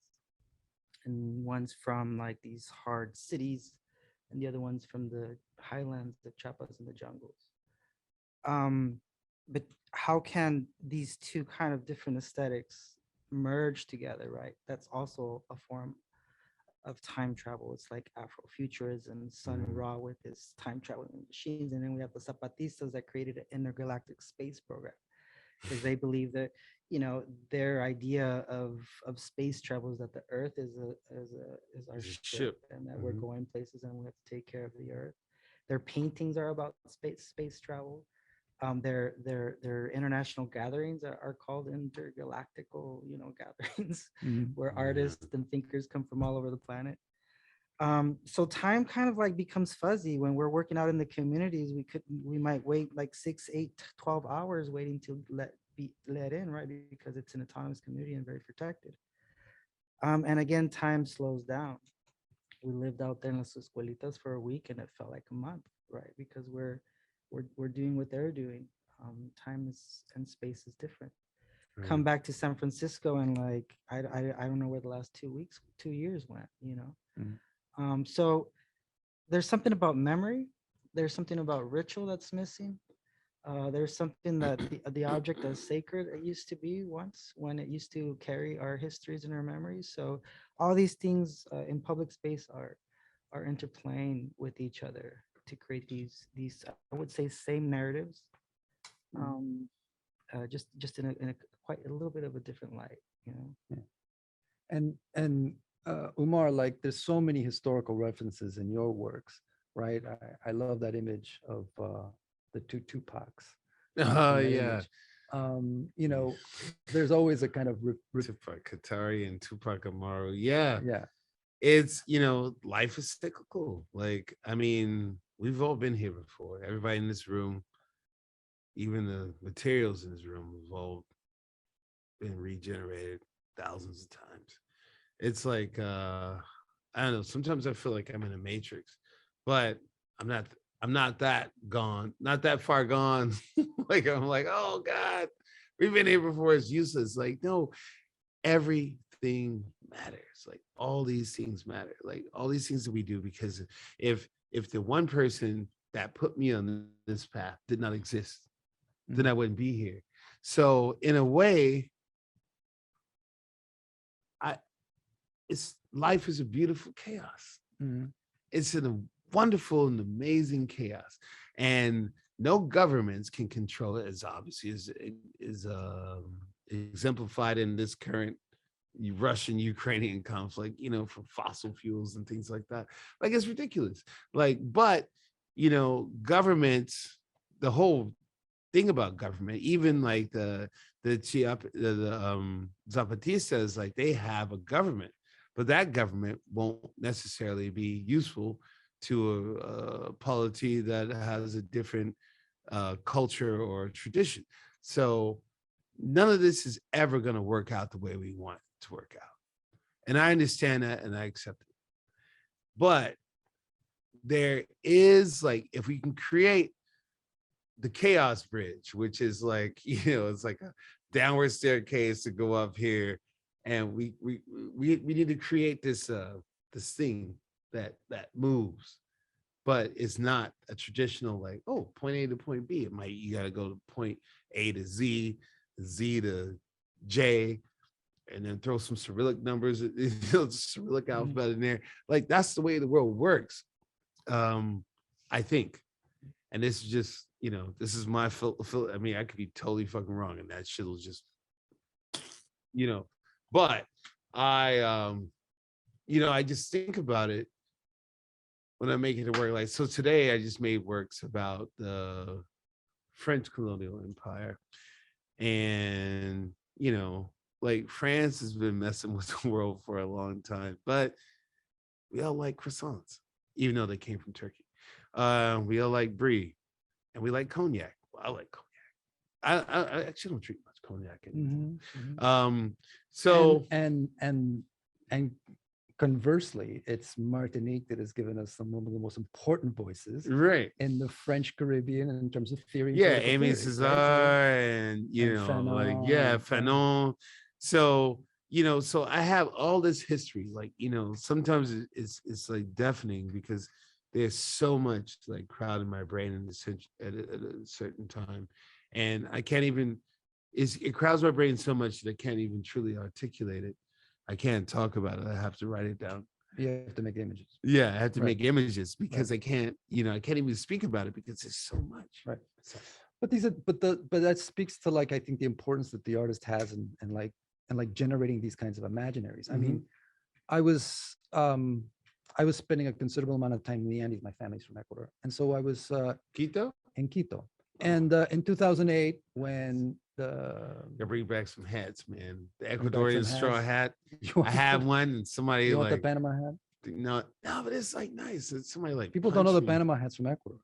And one's from like these hard cities, and the other one's from the highlands, the Chiapas and the jungles. But how can these two kind of different aesthetics merge together, right? That's also a form of time travel. It's like Afrofuturism, Sun Ra with his time traveling machines. And then we have the Zapatistas that created an intergalactic space program, because they believe that, their idea of space travel is that the Earth is our ship, and that we're going places and we have to take care of the Earth. Their paintings are about space travel. Their international gatherings are called intergalactical, gatherings, where artists and thinkers come from all over the planet. So time kind of like becomes fuzzy when we're working out in the communities. We might wait like 6, 8, 12 hours waiting to be let in, right? Because it's an autonomous community and very protected. And again, time slows down. We lived out there in las escuelitas for a week and it felt like a month, right? Because we're doing what they're doing. Time is and space is different. Come back to San Francisco and like I don't know where the last 2 years went, you know. So there's something about memory. There's something about ritual that's missing. There's something that the object is sacred it used to be once when it used to carry our histories and our memories. So all these things in public space are interplaying with each other to create these I would say same narratives, just in a quite a little bit of a different light, you know. Yeah. And Umar, like there's so many historical references in your works, right? I love that image of the two Tupacs. Oh that yeah. image. You know, there's always a kind of Tupac Katari and Tupac Amaru. Yeah. yeah. It's, you know, life is cyclical. Like, I mean, we've all been here before. Everybody in this room, even the materials in this room, have all been regenerated thousands of times. It's like I don't know, sometimes I feel like I'm in a matrix, but I'm not that gone, not that far gone. Like I'm like, oh God, we've been here before, it's useless. Like, no, everything matters. Like all these things matter. Like all these things that we do, because if the one person that put me on this path did not exist, then I wouldn't be here. So in a way, life is a beautiful chaos. It's a wonderful and amazing chaos, and no governments can control it, as obviously is exemplified in this current Russian-Ukrainian conflict, you know, for fossil fuels and things like that. Like it's ridiculous. Like, but you know, governments, the whole thing about government, even like the Zapatistas, like they have a government, but that government won't necessarily be useful to a polity that has a different culture or tradition. So none of this is ever going to work out the way we want it to work out. And I understand that and I accept it. But there is, like, if we can create the chaos bridge, which is like, you know, it's like a downward staircase to go up here, and we need to create this this thing that moves, but it's not a traditional like, oh, point A to point B. It might, you got to go to point A to Z, Z to J, and then throw some Cyrillic numbers, Cyrillic alphabet in there. Like that's the way the world works, I think. And this is just, you know, this is my I mean, I could be totally fucking wrong, and that shit will just, you know. But I, you know, I just think about it when I'm making it work. Like, so today I just made works about the French colonial empire, and you know, like France has been messing with the world for a long time, but we all like croissants, even though they came from Turkey. We all like brie, and we like cognac. Well, I like cognac. I actually don't drink much cognac anymore. So and conversely, it's Martinique that has given us some of the most important voices, right, in the French Caribbean in terms of theory. Yeah, Amy Cesar, right? And you know, Fanon, like yeah, Fanon. So you know, so I have all this history. Like, you know, sometimes it's like deafening because there's so much like crowd in my brain at a certain time, and I can't even. It crowds my brain so much that I can't even truly articulate it. I can't talk about it. I have to write it down. You have to make images. Yeah, I have to make images because I can't, you know, I can't even speak about it because there's so much. Right. But these are, but that speaks to, like, I think the importance that the artist has and like generating these kinds of imaginaries. I mean, I was spending a considerable amount of time in the Andes. My family's from Ecuador, and so I was Quito? In Quito. And in 2008, when I bring back some hats, man. The Ecuadorian straw hat. I have one, and somebody you want like the Panama hat? No, but it's like nice. It's somebody like People don't know the punch me. Panama hats from Ecuador.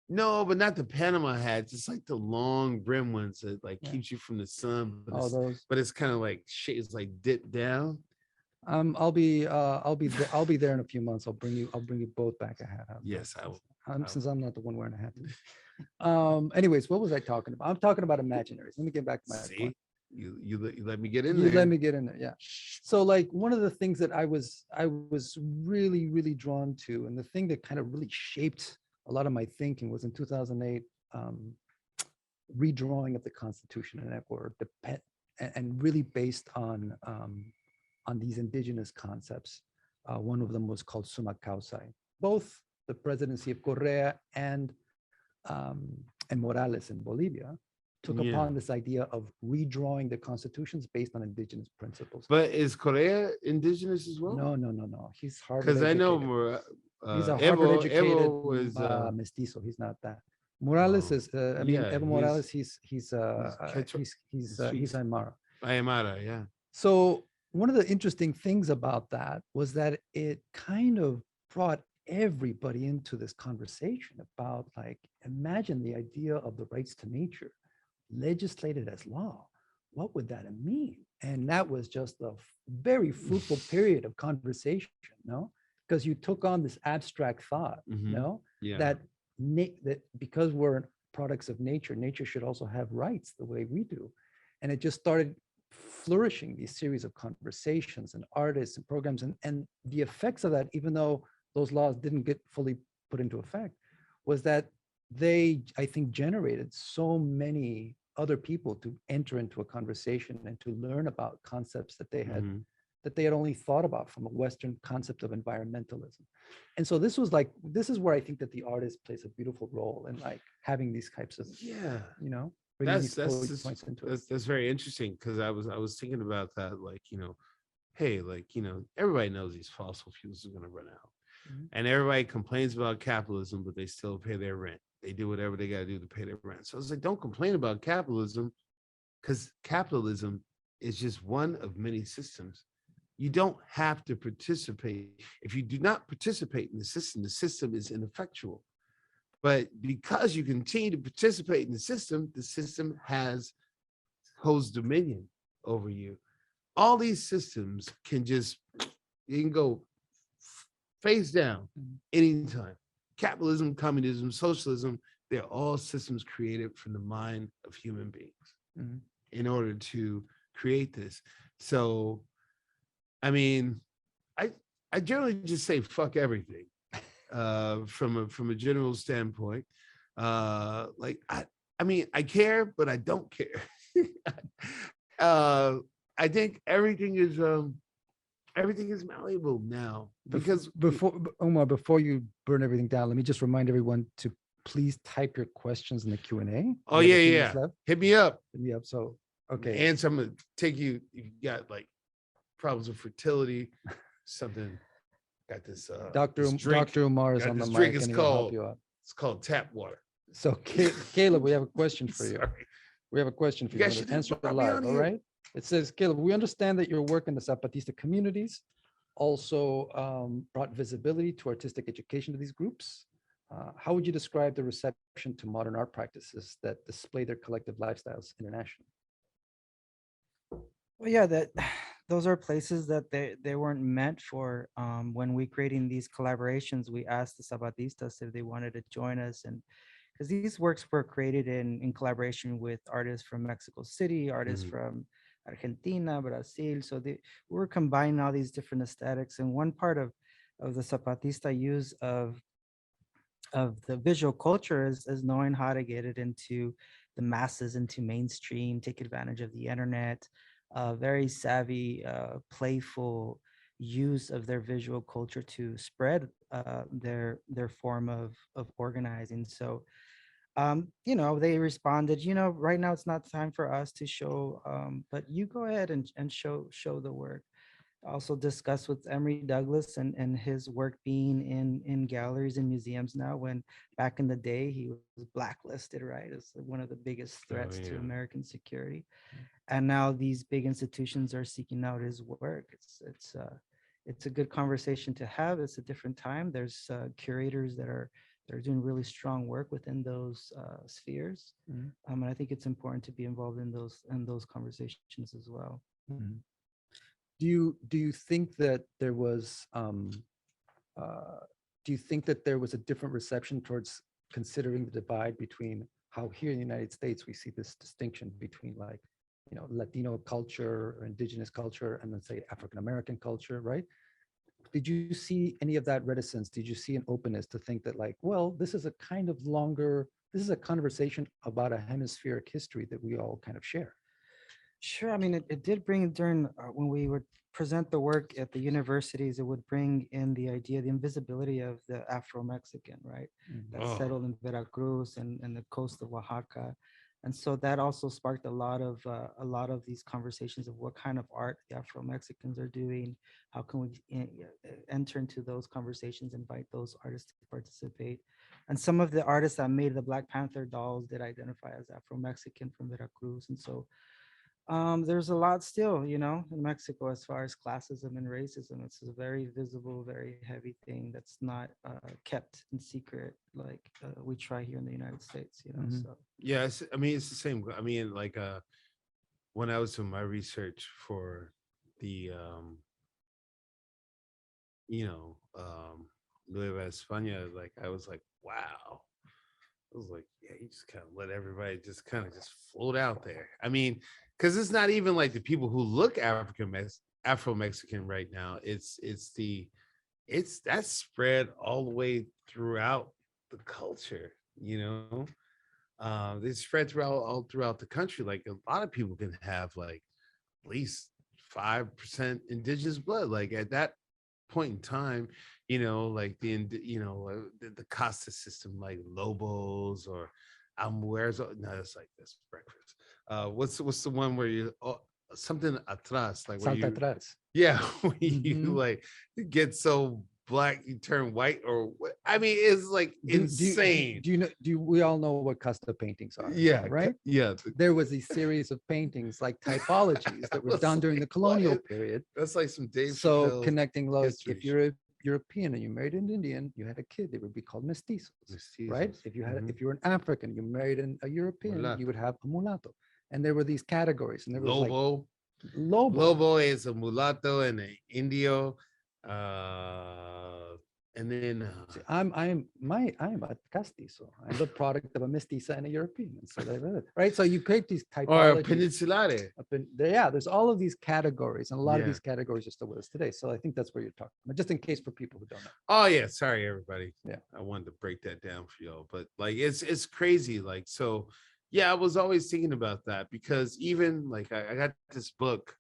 No, but not the Panama hats. It's like the long brim ones that like Yeah. keeps you from the sun. But Oh, it's, those. but it's kind of like it's like dipped down. I'll be there in a few months. I'll bring you both back a hat. Yes, I will. Since I'm not the one wearing a hat today. Anyways, what was I talking about? I'm talking about imaginaries. Let me get back to my See, point. you let me get in You there. let me get in there. Yeah. So like one of the things that I was really, really drawn to, and the thing that kind of really shaped a lot of my thinking was in 2008, redrawing of the Constitution in Ecuador, and really based on these indigenous concepts. One of them was called Summa Causae. Both the presidency of Correa and Morales in Bolivia took upon this idea of redrawing the constitutions based on indigenous principles. But is Korea indigenous as well? No. He's Harvard Because I know he's a Harvard-educated was mestizo. He's not that. Morales is. Evo Morales. He's Aymara. Aymara, yeah. So one of the interesting things about that was that it kind of brought everybody into this conversation about, like, imagine the idea of the rights to nature legislated as law. What would that mean? And that was just a very fruitful period of conversation, no? Because you took on this abstract thought, no? Yeah. That because we're products of nature, nature should also have rights the way we do. And it just started flourishing, these series of conversations and artists and programs. And the effects of that, even though those laws didn't get fully put into effect, was that they, I think, generated so many other people to enter into a conversation and to learn about concepts that they had only thought about from a Western concept of environmentalism. And so this is where I think that the artist plays a beautiful role in, like, having these types of, bringing these points into it. That's very interesting, because I was thinking about that, like, hey, like, everybody knows these fossil fuels are going to run out. And everybody complains about capitalism, but they still pay their rent. They do whatever they got to do to pay their rent. So it's like, don't complain about capitalism, because capitalism is just one of many systems. You don't have to participate. If you do not participate in the system is ineffectual. But because you continue to participate in the system holds dominion over you. All these systems you can go face down anytime. Capitalism, communism, socialism, they're all systems created from the mind of human beings in order to create this. So, I mean, I generally just say fuck everything from a general standpoint. Like, I mean, I care, but I don't care. I think everything is malleable now, because before you burn everything down, let me just remind everyone to please type your questions in the Q&A. Oh yeah. Hit me up. So, okay. And so I'm gonna take you. You got like problems with fertility, something. Got this. Dr. Umar is on the mic. Drink and is he'll help called. you out. It's called tap water. So, Caleb, we have a question for you. Sorry. We have a question for you. guys should Answer have it brought me live, on all here. right? It says, Caleb, we understand that your work in the Zapatista communities also brought visibility to artistic education to these groups. How would you describe the reception to modern art practices that display their collective lifestyles internationally? Well, yeah, those are places that they weren't meant for. When we creating these collaborations, we asked the Zapatistas if they wanted to join us, and because these works were created in collaboration with artists from Mexico City, artists from Argentina, Brazil. So we were combining all these different aesthetics. And one part of the Zapatista use of the visual culture is knowing how to get it into the masses, into mainstream, take advantage of the internet, very savvy, playful use of their visual culture to spread their form of organizing. So they responded, right now it's not time for us to show, but you go ahead and show the work. Also discussed with Emory Douglas and his work being in galleries and museums now, when back in the day he was blacklisted, right? It's one of the biggest threats to American security. And now these big institutions are seeking out his work. it's a good conversation to have. It's a different time. There's curators that are doing really strong work within those spheres. And I think it's important to be involved in those conversations as well. Mhm. Do you think that there was do you think that there was a different reception towards considering the divide between how here in the United States we see this distinction between, like, you know, Latino culture or indigenous culture and then say African American culture, right? Did you see any of that reticence? Did you see an openness to think that, like, well, this is a kind of longer, this is a conversation about a hemispheric history that we all kind of share? Sure. I mean, it did bring during when we would present the work at the universities, it would bring in the idea, the invisibility of the Afro-Mexican, right? That Oh. settled in Veracruz and the coast of Oaxaca. And so that also sparked a lot of these conversations of what kind of art the Afro-Mexicans are doing. How can we enter into those conversations, invite those artists to participate? And some of the artists that made the Black Panther dolls did identify as Afro-Mexican from Veracruz. And so there's a lot still, you know, in Mexico as far as classism and racism. It's a very visible, very heavy thing that's not kept in secret like we try here in the United States, you know. Mhm. So Yeah, I mean, it's the same. I mean, like when I was doing my research for the you know, Nueva España, like I was like, wow. I was like, yeah, you just kind of let everybody just kind of just float out there. I mean, because it's not even like the people who look Afro-Mexican right now. It's that's spread all the way throughout the culture, you know. It's spread all throughout the country. Like a lot of people can have like at least 5% indigenous blood. Like at that point in time, you know, like the Costa system, like Lobos or where's no, that's like this breakfast. What's the one where you something atrás, like where Salta you atrás. yeah, when you Mhm. like get so black you turn white or what? I mean, it's like insane. We all know what Costa paintings are, Yeah, right? yeah. There was a series of paintings like typologies that were was done during the like, colonial what? period. That's like some Dave So Chappelle connecting, like, history if you're a European and you married an Indian, you had a kid, they would be called mestizos, right? Mestizos. If you had, Mhm. if you were an African, you married a European, Mulatto. you would have a mulatto. And there were these categories, and there was like Lobo. lobo. Lobo is a mulatto and an indio. Uh, and then See, I'm a castizo. I'm the product of a mestiza and a European. And so right. So you create these or typologies. peninsulare. Up in there, yeah, there's all of these categories, and a lot of Yeah. these categories are still with us today. So I think that's where you're talking about, just in case for people who don't know. Oh yeah, sorry everybody. Yeah. I wanted to break that down for y'all, but like it's crazy. Like so, yeah, I was always thinking about that because even like I got this book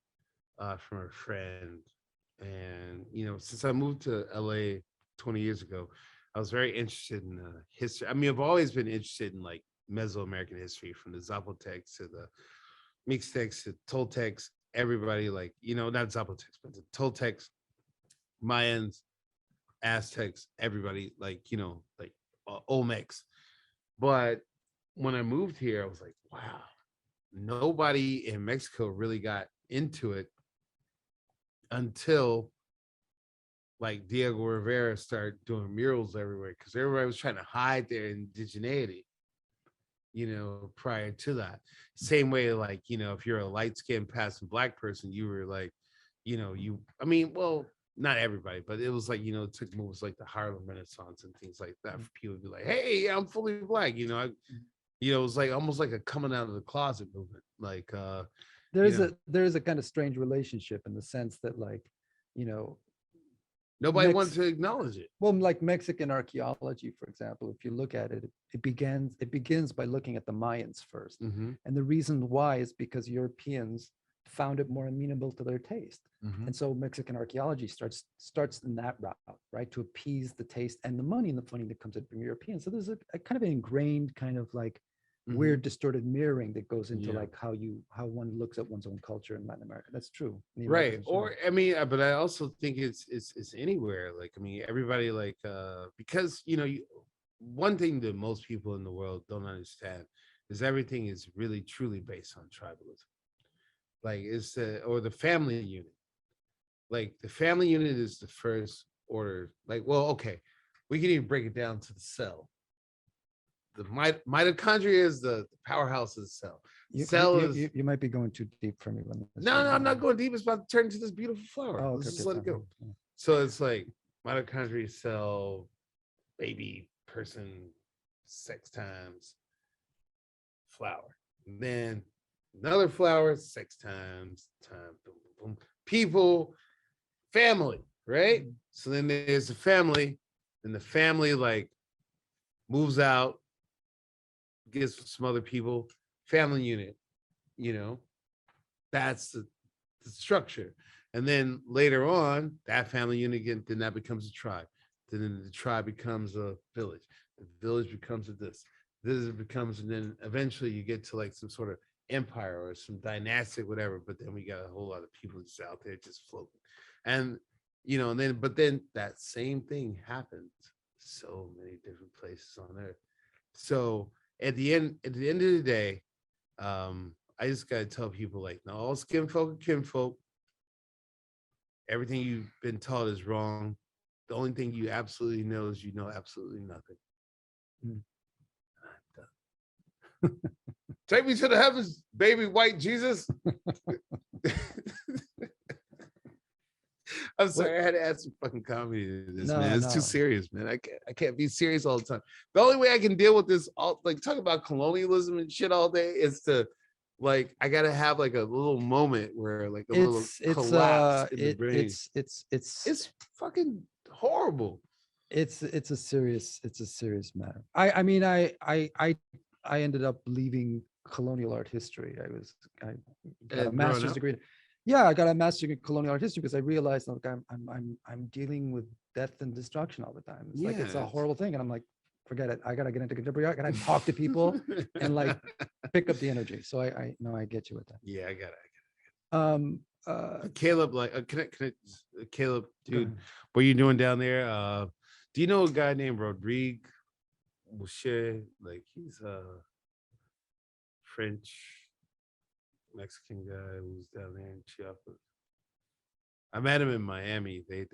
from a friend, and you know, since I moved to LA 20 years ago, I was very interested in history. I mean, I've always been interested in like Mesoamerican history, from the Zapotecs to the Mixtecs to Toltecs. Everybody, like, you know, not Zapotecs, but the Toltecs, Mayans, Aztecs, everybody, like, you know, like Olmecs. But when I moved here, I was like, wow, nobody in Mexico really got into it until like Diego Rivera started doing murals everywhere, because everybody was trying to hide their indigeneity, you know, prior to that. Same way, like, you know, if you're a light-skinned passing black person, you were like, you know, I mean, well, not everybody, but it was like, you know, it took moves like the Harlem Renaissance and things like that for people to be like, hey, I'm fully black, you know. It was like almost like a coming out of the closet movement. Like There is a kind of strange relationship in the sense that, like, you know, nobody wanted to acknowledge it. well, like Mexican archaeology, for example, if you look at it, it begins by looking at the Mayans first. Mhm. And the reason why is because Europeans found it more amenable to their taste. Mhm. And so Mexican archaeology starts in that route, right? To appease the taste and the money, and the funding that comes in from Europeans. So there's a kind of an ingrained kind of like weird distorted mirroring that goes into Yeah. like how one looks at one's own culture in Latin America. That's true. In the Right. Americas as well. Or I mean, but I also think it's anywhere. Like, I mean, everybody, like because you know, one thing that most people in the world don't understand is everything is really truly based on tribalism. Like it's or the family unit. like the family unit is the first order. Like, well, okay, we can even break it down to the cell. The mitochondria is the powerhouse of the cell. Cell is you might be going too deep for me. no, I'm not going deep. It's about to turn into this beautiful flower. Oh, Let's okay, just let it go. yeah. So it's like mitochondria, cell, baby, person, sex times, flower. Then another flower, sex times, time, boom, boom, boom. People, family, right? So then there's a family, and the family like moves out, gets some other people, family unit, you know, that's the structure. And then later on, that family unit again, then that becomes a tribe. Then the tribe becomes a village. The village becomes a this. This becomes, and then eventually you get to like some sort of empire or some dynastic, whatever. But then we got a whole lot of people just out there just floating. And you know, and then but then that same thing happens so many different places on earth. So at the end of the day, I just gotta tell people like, no, all skin folk are kinfolk. Everything you've been taught is wrong. The only thing you absolutely know is you know absolutely nothing. Take me to the heavens, baby white Jesus. I'm sorry, I had to add some fucking comedy to this, man. It's too serious, man. I can't be serious all the time. The only way I can deal with this, like talk about colonialism and shit all day, is to like I gotta have like a little moment where like a little collapse in the brain. It's fucking horrible. It's a serious matter. I mean I ended up leaving colonial art history. I got a master's degree. Yeah, I got a master's degree in colonial art history because I realized like I'm dealing with death and destruction all the time. It's like it's a horrible thing, and I'm like, forget it. I gotta get into contemporary art. I gotta talk to people and like pick up the energy. So I know I get you with that. Yeah, I got it. Caleb, like, Caleb, dude, what are you doing down there? Do you know a guy named Rodrigue Boucher? Like, he's a French Mexican guy who's down there in Chiapas. I met him in Miami. They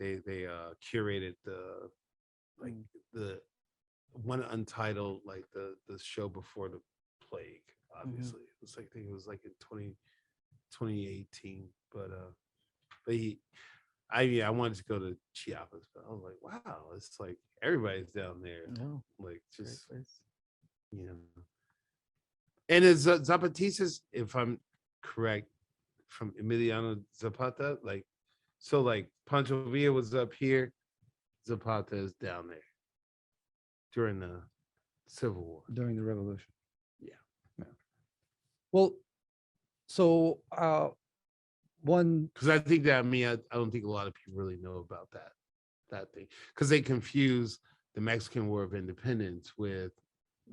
curated the one Untitled, like the show before the plague. Obviously, it was like I think it was like in 2018. But I wanted to go to Chiapas, but I was like, wow, it's like everybody's down there. No, like just you know. And it's Zapatistas, if I'm correct, from Emiliano Zapata, like so like Pancho Villa was up here, Zapata is down there during the Civil War. During the revolution. Yeah. Well, so one, because I think that I don't think a lot of people really know about that thing, because they confuse the Mexican War of Independence with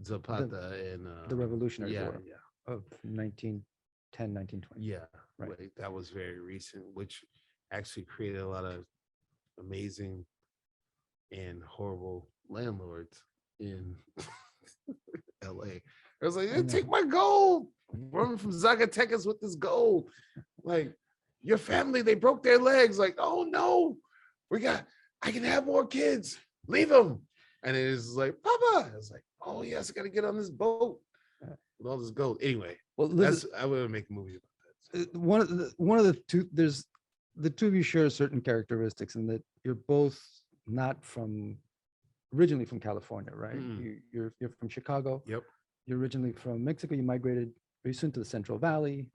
Zapata and the Revolutionary War yeah of 1910, 1920. yeah Right. Like, that was very recent, which actually created a lot of amazing and horrible landlords in LA. I was like, hey, take my gold, run from Zacatecas with this gold. Like, your family, they broke their legs. Like, oh no, I can have more kids. Leave them. And it was like, Papa. I was like, oh yes, I gotta get on this boat with all this gold. Anyway, well, I would make a movie about that. One of the two, there's the two of you share certain characteristics in that you're both not originally from California, right? You're from Chicago. Yep. You're originally from Mexico. You migrated very soon to the Central Valley,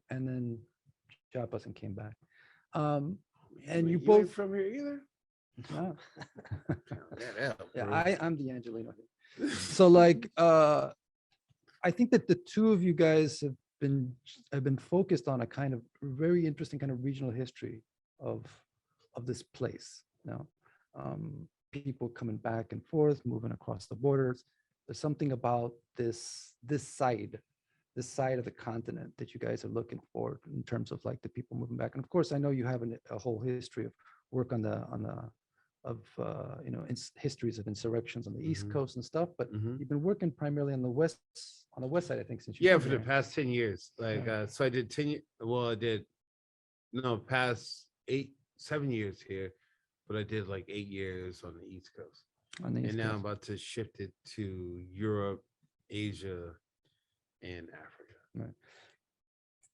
and then Chiapas and came back. And you both from here either. No. Yeah, I'm the Angelino. So like I think that the two of you guys have been focused on a kind of very interesting kind of regional history of this place. You know, people coming back and forth, moving across the borders. There's something about this side of the continent that you guys are looking for in terms of like the people moving back. And of course, I know you have a whole history of work on the histories of insurrections on the East Coast and stuff, but you've been working primarily on the west side, I think, since you for the past 10 years. Like so I did 10 years. Well, I did past 8 7 years here, but I did like 8 years on the East Coast. On the East And now I'm Coast. about to shift it to Europe, Asia, and Africa. Right.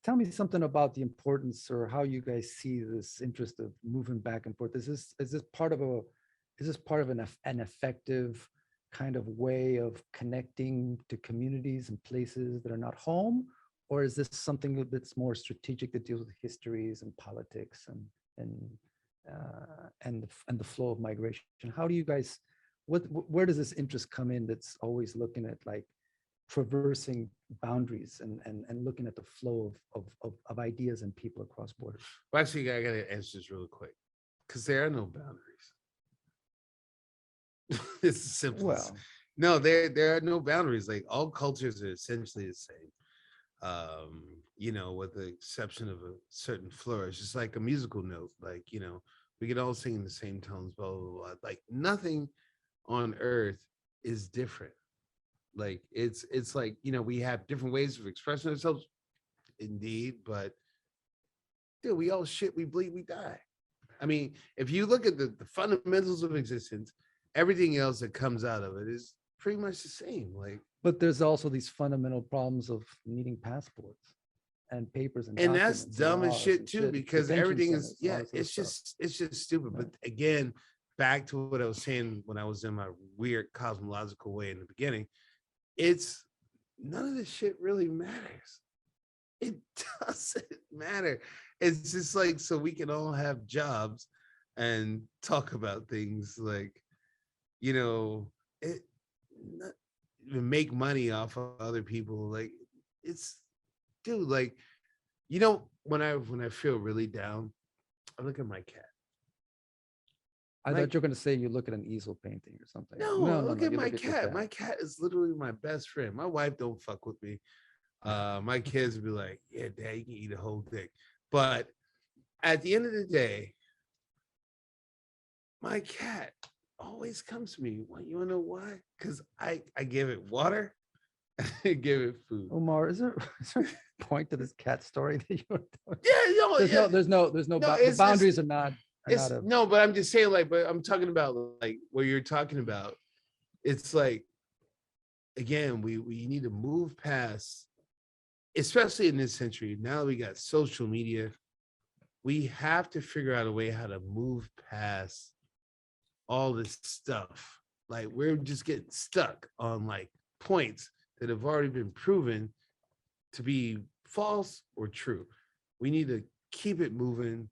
Tell me something about the importance or how you guys see this interest of moving back and forth. Is this part of an effective kind of way of connecting to communities and places that are not home? Or is this something that's more strategic that deals with histories and politics and the flow of migration? How do you guys, where does this interest come in that's always looking at like traversing boundaries and looking at the flow of ideas and people across borders? Well, actually, I got to answer this real quick because there are no boundaries. It's as simple as, Well, no, there are no boundaries. Like all cultures are essentially the same. With the exception of a certain flourish. It's like a musical note. Like, we can all sing in the same tones, blah, blah, blah. Like nothing on earth is different. Like it's like, we have different ways of expressing ourselves, indeed, but dude, we all shit, we bleed, we die. I mean, if you look at the fundamentals of existence, everything else that comes out of it is pretty much the same. Like, but there's also these fundamental problems of needing passports and papers and that's documents and dumb as laws shit and too, because detention everything is, centers, all this other it's stuff. just stupid. Right. But again, back to what I was saying when I was in my weird cosmological way in the beginning, it's none of this shit really matters. It doesn't matter. It's just like so we can all have jobs and talk about things like, it not even make money off of other people. Like it's dude, like, when I feel really down, I look at my cat. I thought you were going to say you look at an easal painting or something. No, look at you my look at your cat. My cat is literally my best friend. My wife don't fuck with me. My kids would be like, yeah, dad, you can eat a whole dick. But at the end of the day, my cat always comes to me. You wanna know why? Because I give it water, I give it food. Omar, is there a point to this cat story that you were doing? Yeah, There's no the boundaries are not no, but I'm just saying, like, but I'm talking about like what you're talking about. It's like, again, we need to move past, especially in this century. Now that we got social media, we have to figure out a way how to move past all this stuff. Like we're just getting stuck on like points that have already been proven to be false or true. We need to keep it moving,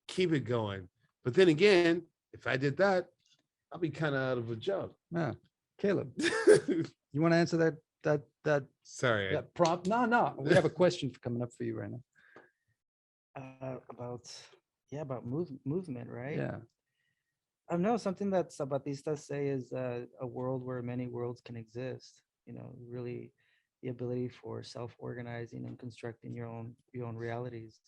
keep it going. But then again, if I did that, I'll be kind of out of a job. Yeah. Caleb, you want to answer that Sorry. that prompt? No. We have a question coming up for you right now. About movement, right? Yeah. No, something that Zapatistas say is a world where many worlds can exist. Really the ability for self-organizing and constructing your own realities.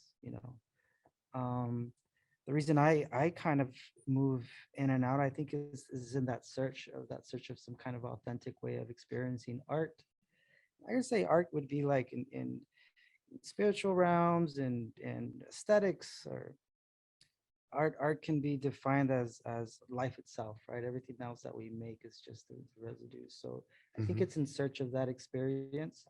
The reason I kind of move in and out, I think, is in that search of some kind of authentic way of experiencing art. I can say art would be like in spiritual realms and aesthetics, or art can be defined as life itself, right? Everything else that we make is just the residue. So I think it's in search of that experience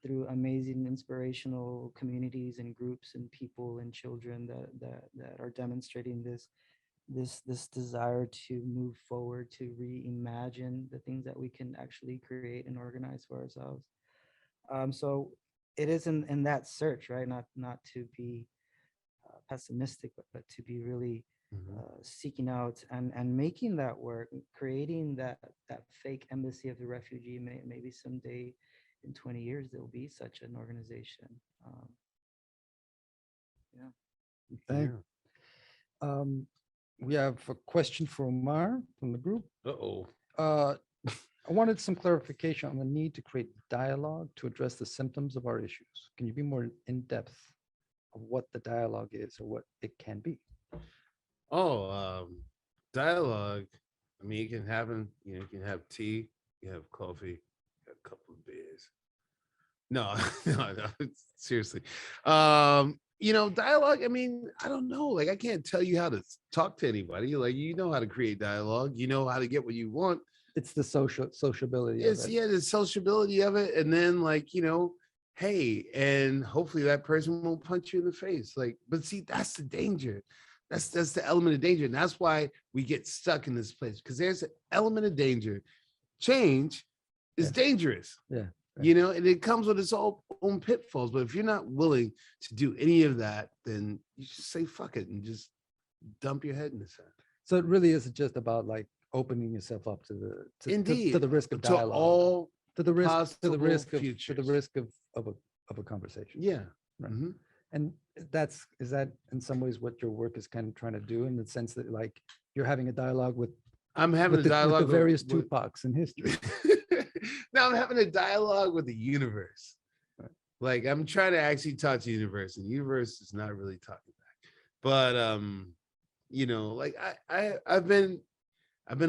through amazing inspirational communities and groups and people and children that are demonstrating this desire to move forward, to reimagine the things that we can actually create and organize for ourselves. So it is in that search, right? Not to be pessimistic, but to be really seeking out and making that work, creating that fake embassy of the refugee. Maybe someday in 20 years there will be such an organization. Thank we have a question for Omar from the group. I wanted some clarification on the need to create dialogue to address the symptoms of our issues. Can you be more in depth of what the dialogue is or what it can be? Dialogue. I mean, it can happen. You can have tea, you have coffee, a couple of beers. No, no, seriously. dialogue. I mean, I don't know. Like, I can't tell you how to talk to anybody. Like, you know how to create dialogue. You know how to get what you want. It's the sociability of It's it. the sociability of it, and then like hey, and hopefully that person won't punch you in the face. Like, but see, that's the danger. That's the element of danger, and that's why we get stuck in this place because there's an element of danger. Change is dangerous. Yeah. And it comes with its own pitfalls. But if you're not willing to do any of that, then you just say fuck it and just dump your head in the sand. So it really is just about like opening yourself up to the risk of dialogue, all to the risk of a conversation. Yeah. Right. Mm-hmm. And is that in some ways what your work is kind of trying to do, in the sense that like you're having a dialogue with dialogue with the various Tupacs in history. Now I'm having a dialogue with the universe. Right. Like, I'm trying to actually talk to the universe, and the universe is not really talking back. But like I've been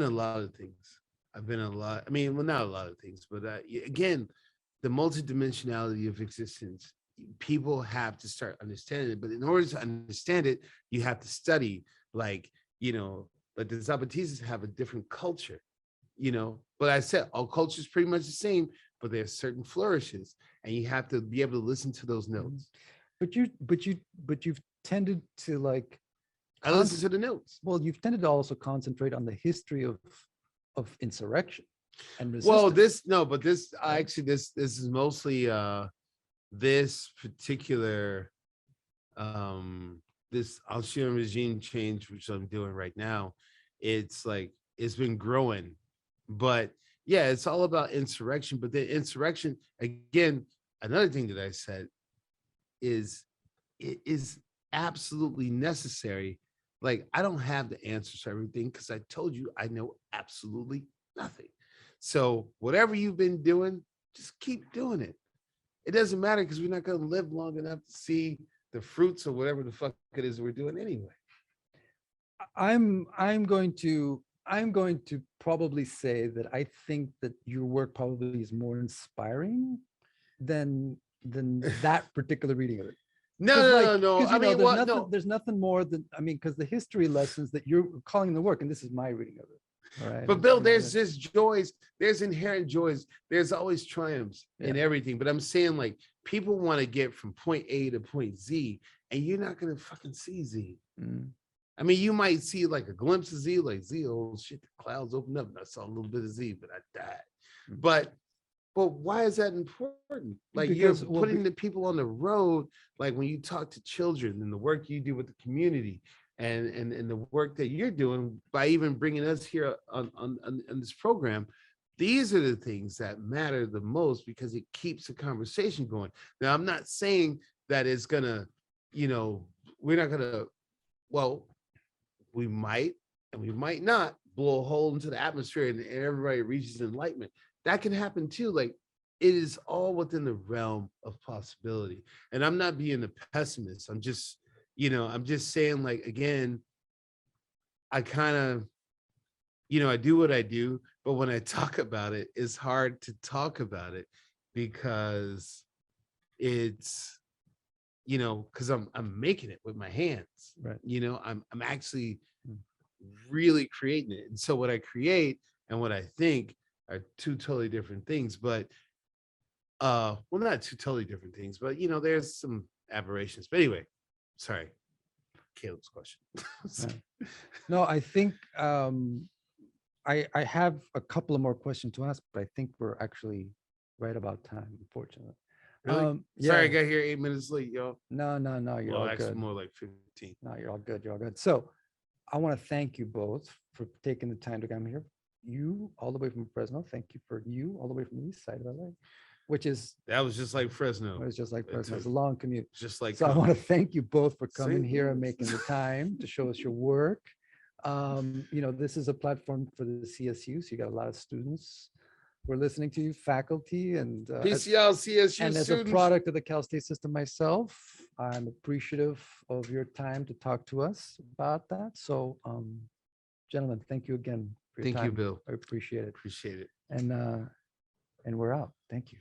a lot of things. I've been a lot. I mean, well, not a lot of things, but again, the multidimensionality of existence. People have to start understanding it, but in order to understand it, you have to study. Like the Zapatistas have a different culture. But I said all cultures pretty much the same, but there's certain flourishes, and you have to be able to listen to those notes. But you've tended to like. I listen to the notes. Well, you've tended to also concentrate on the history of insurrection and resistance. Well, this is mostly this particular this Algerian regime change, which I'm doing right now. It's like it's been growing, but yeah, it's all about insurrection. But the insurrection, again, another thing that I said is it is absolutely necessary. Like, I don't have the answers to everything because I told you I know absolutely nothing. So whatever you've been doing, just keep doing it. It doesn't matter because we're not going to live long enough to see the fruits of whatever the fuck it is we're doing anyway. I'm going to probably say that I think that your work probably is more inspiring than that particular reading of it. No. I mean, there's nothing more than, because the history lessons that you're calling the work, and this is my reading of it. All right. But Bill, there's just joys. There's inherent joys. There's always triumphs in everything. But I'm saying, like, people want to get from point A to point Z, and you're not going to fucking see Z. I mean, you might see like a glimpse of Z, like Z, oh shit, the clouds opened up and I saw a little bit of Z, but I died. But why is that important? Like, you're putting the people on the road, like when you talk to children and the work you do with the community and the work that you're doing by even bringing us here on this program. These are the things that matter the most because it keeps the conversation going. Now, I'm not saying that it's gonna, we're not gonna, well, we might and we might not blow a hole into the atmosphere and everybody reaches enlightenment. That can happen too. Like, it is all within the realm of possibility. And I'm not being a pessimist. I'm just saying, like, again, I kind of, I do what I do, but when I talk about it, it's hard to talk about it because it's, because I'm making it with my hands, right? I'm actually really creating it. And so what I create and what I think are two totally different things, but well, not two totally different things, but there's some aberrations. But anyway, sorry, Caleb's question. No, I think I have a couple of more questions to ask, but I think we're actually right about time, unfortunately. Really? Sorry, I got here 8 minutes late, y'all. No, you're all actually good. More like 15. No, you're all good. You're all good. So I want to thank you both for taking the time to come here. You all the way from Fresno. Thank you for you all the way from the east side of LA, which is that was just like Fresno. It was just like Fresno. It's a long commute. Just like so. I want to thank you both for coming here and making the time to show us your work. This is a platform for the CSU, so you got a lot of students. We're listening to you, faculty, and PCL, CSU, and as students. A product of the Cal State system myself, I'm appreciative of your time to talk to us about that. So, gentlemen, thank you again for your time. Thank you, Bill. I appreciate it. Appreciate it. And we're out. Thank you.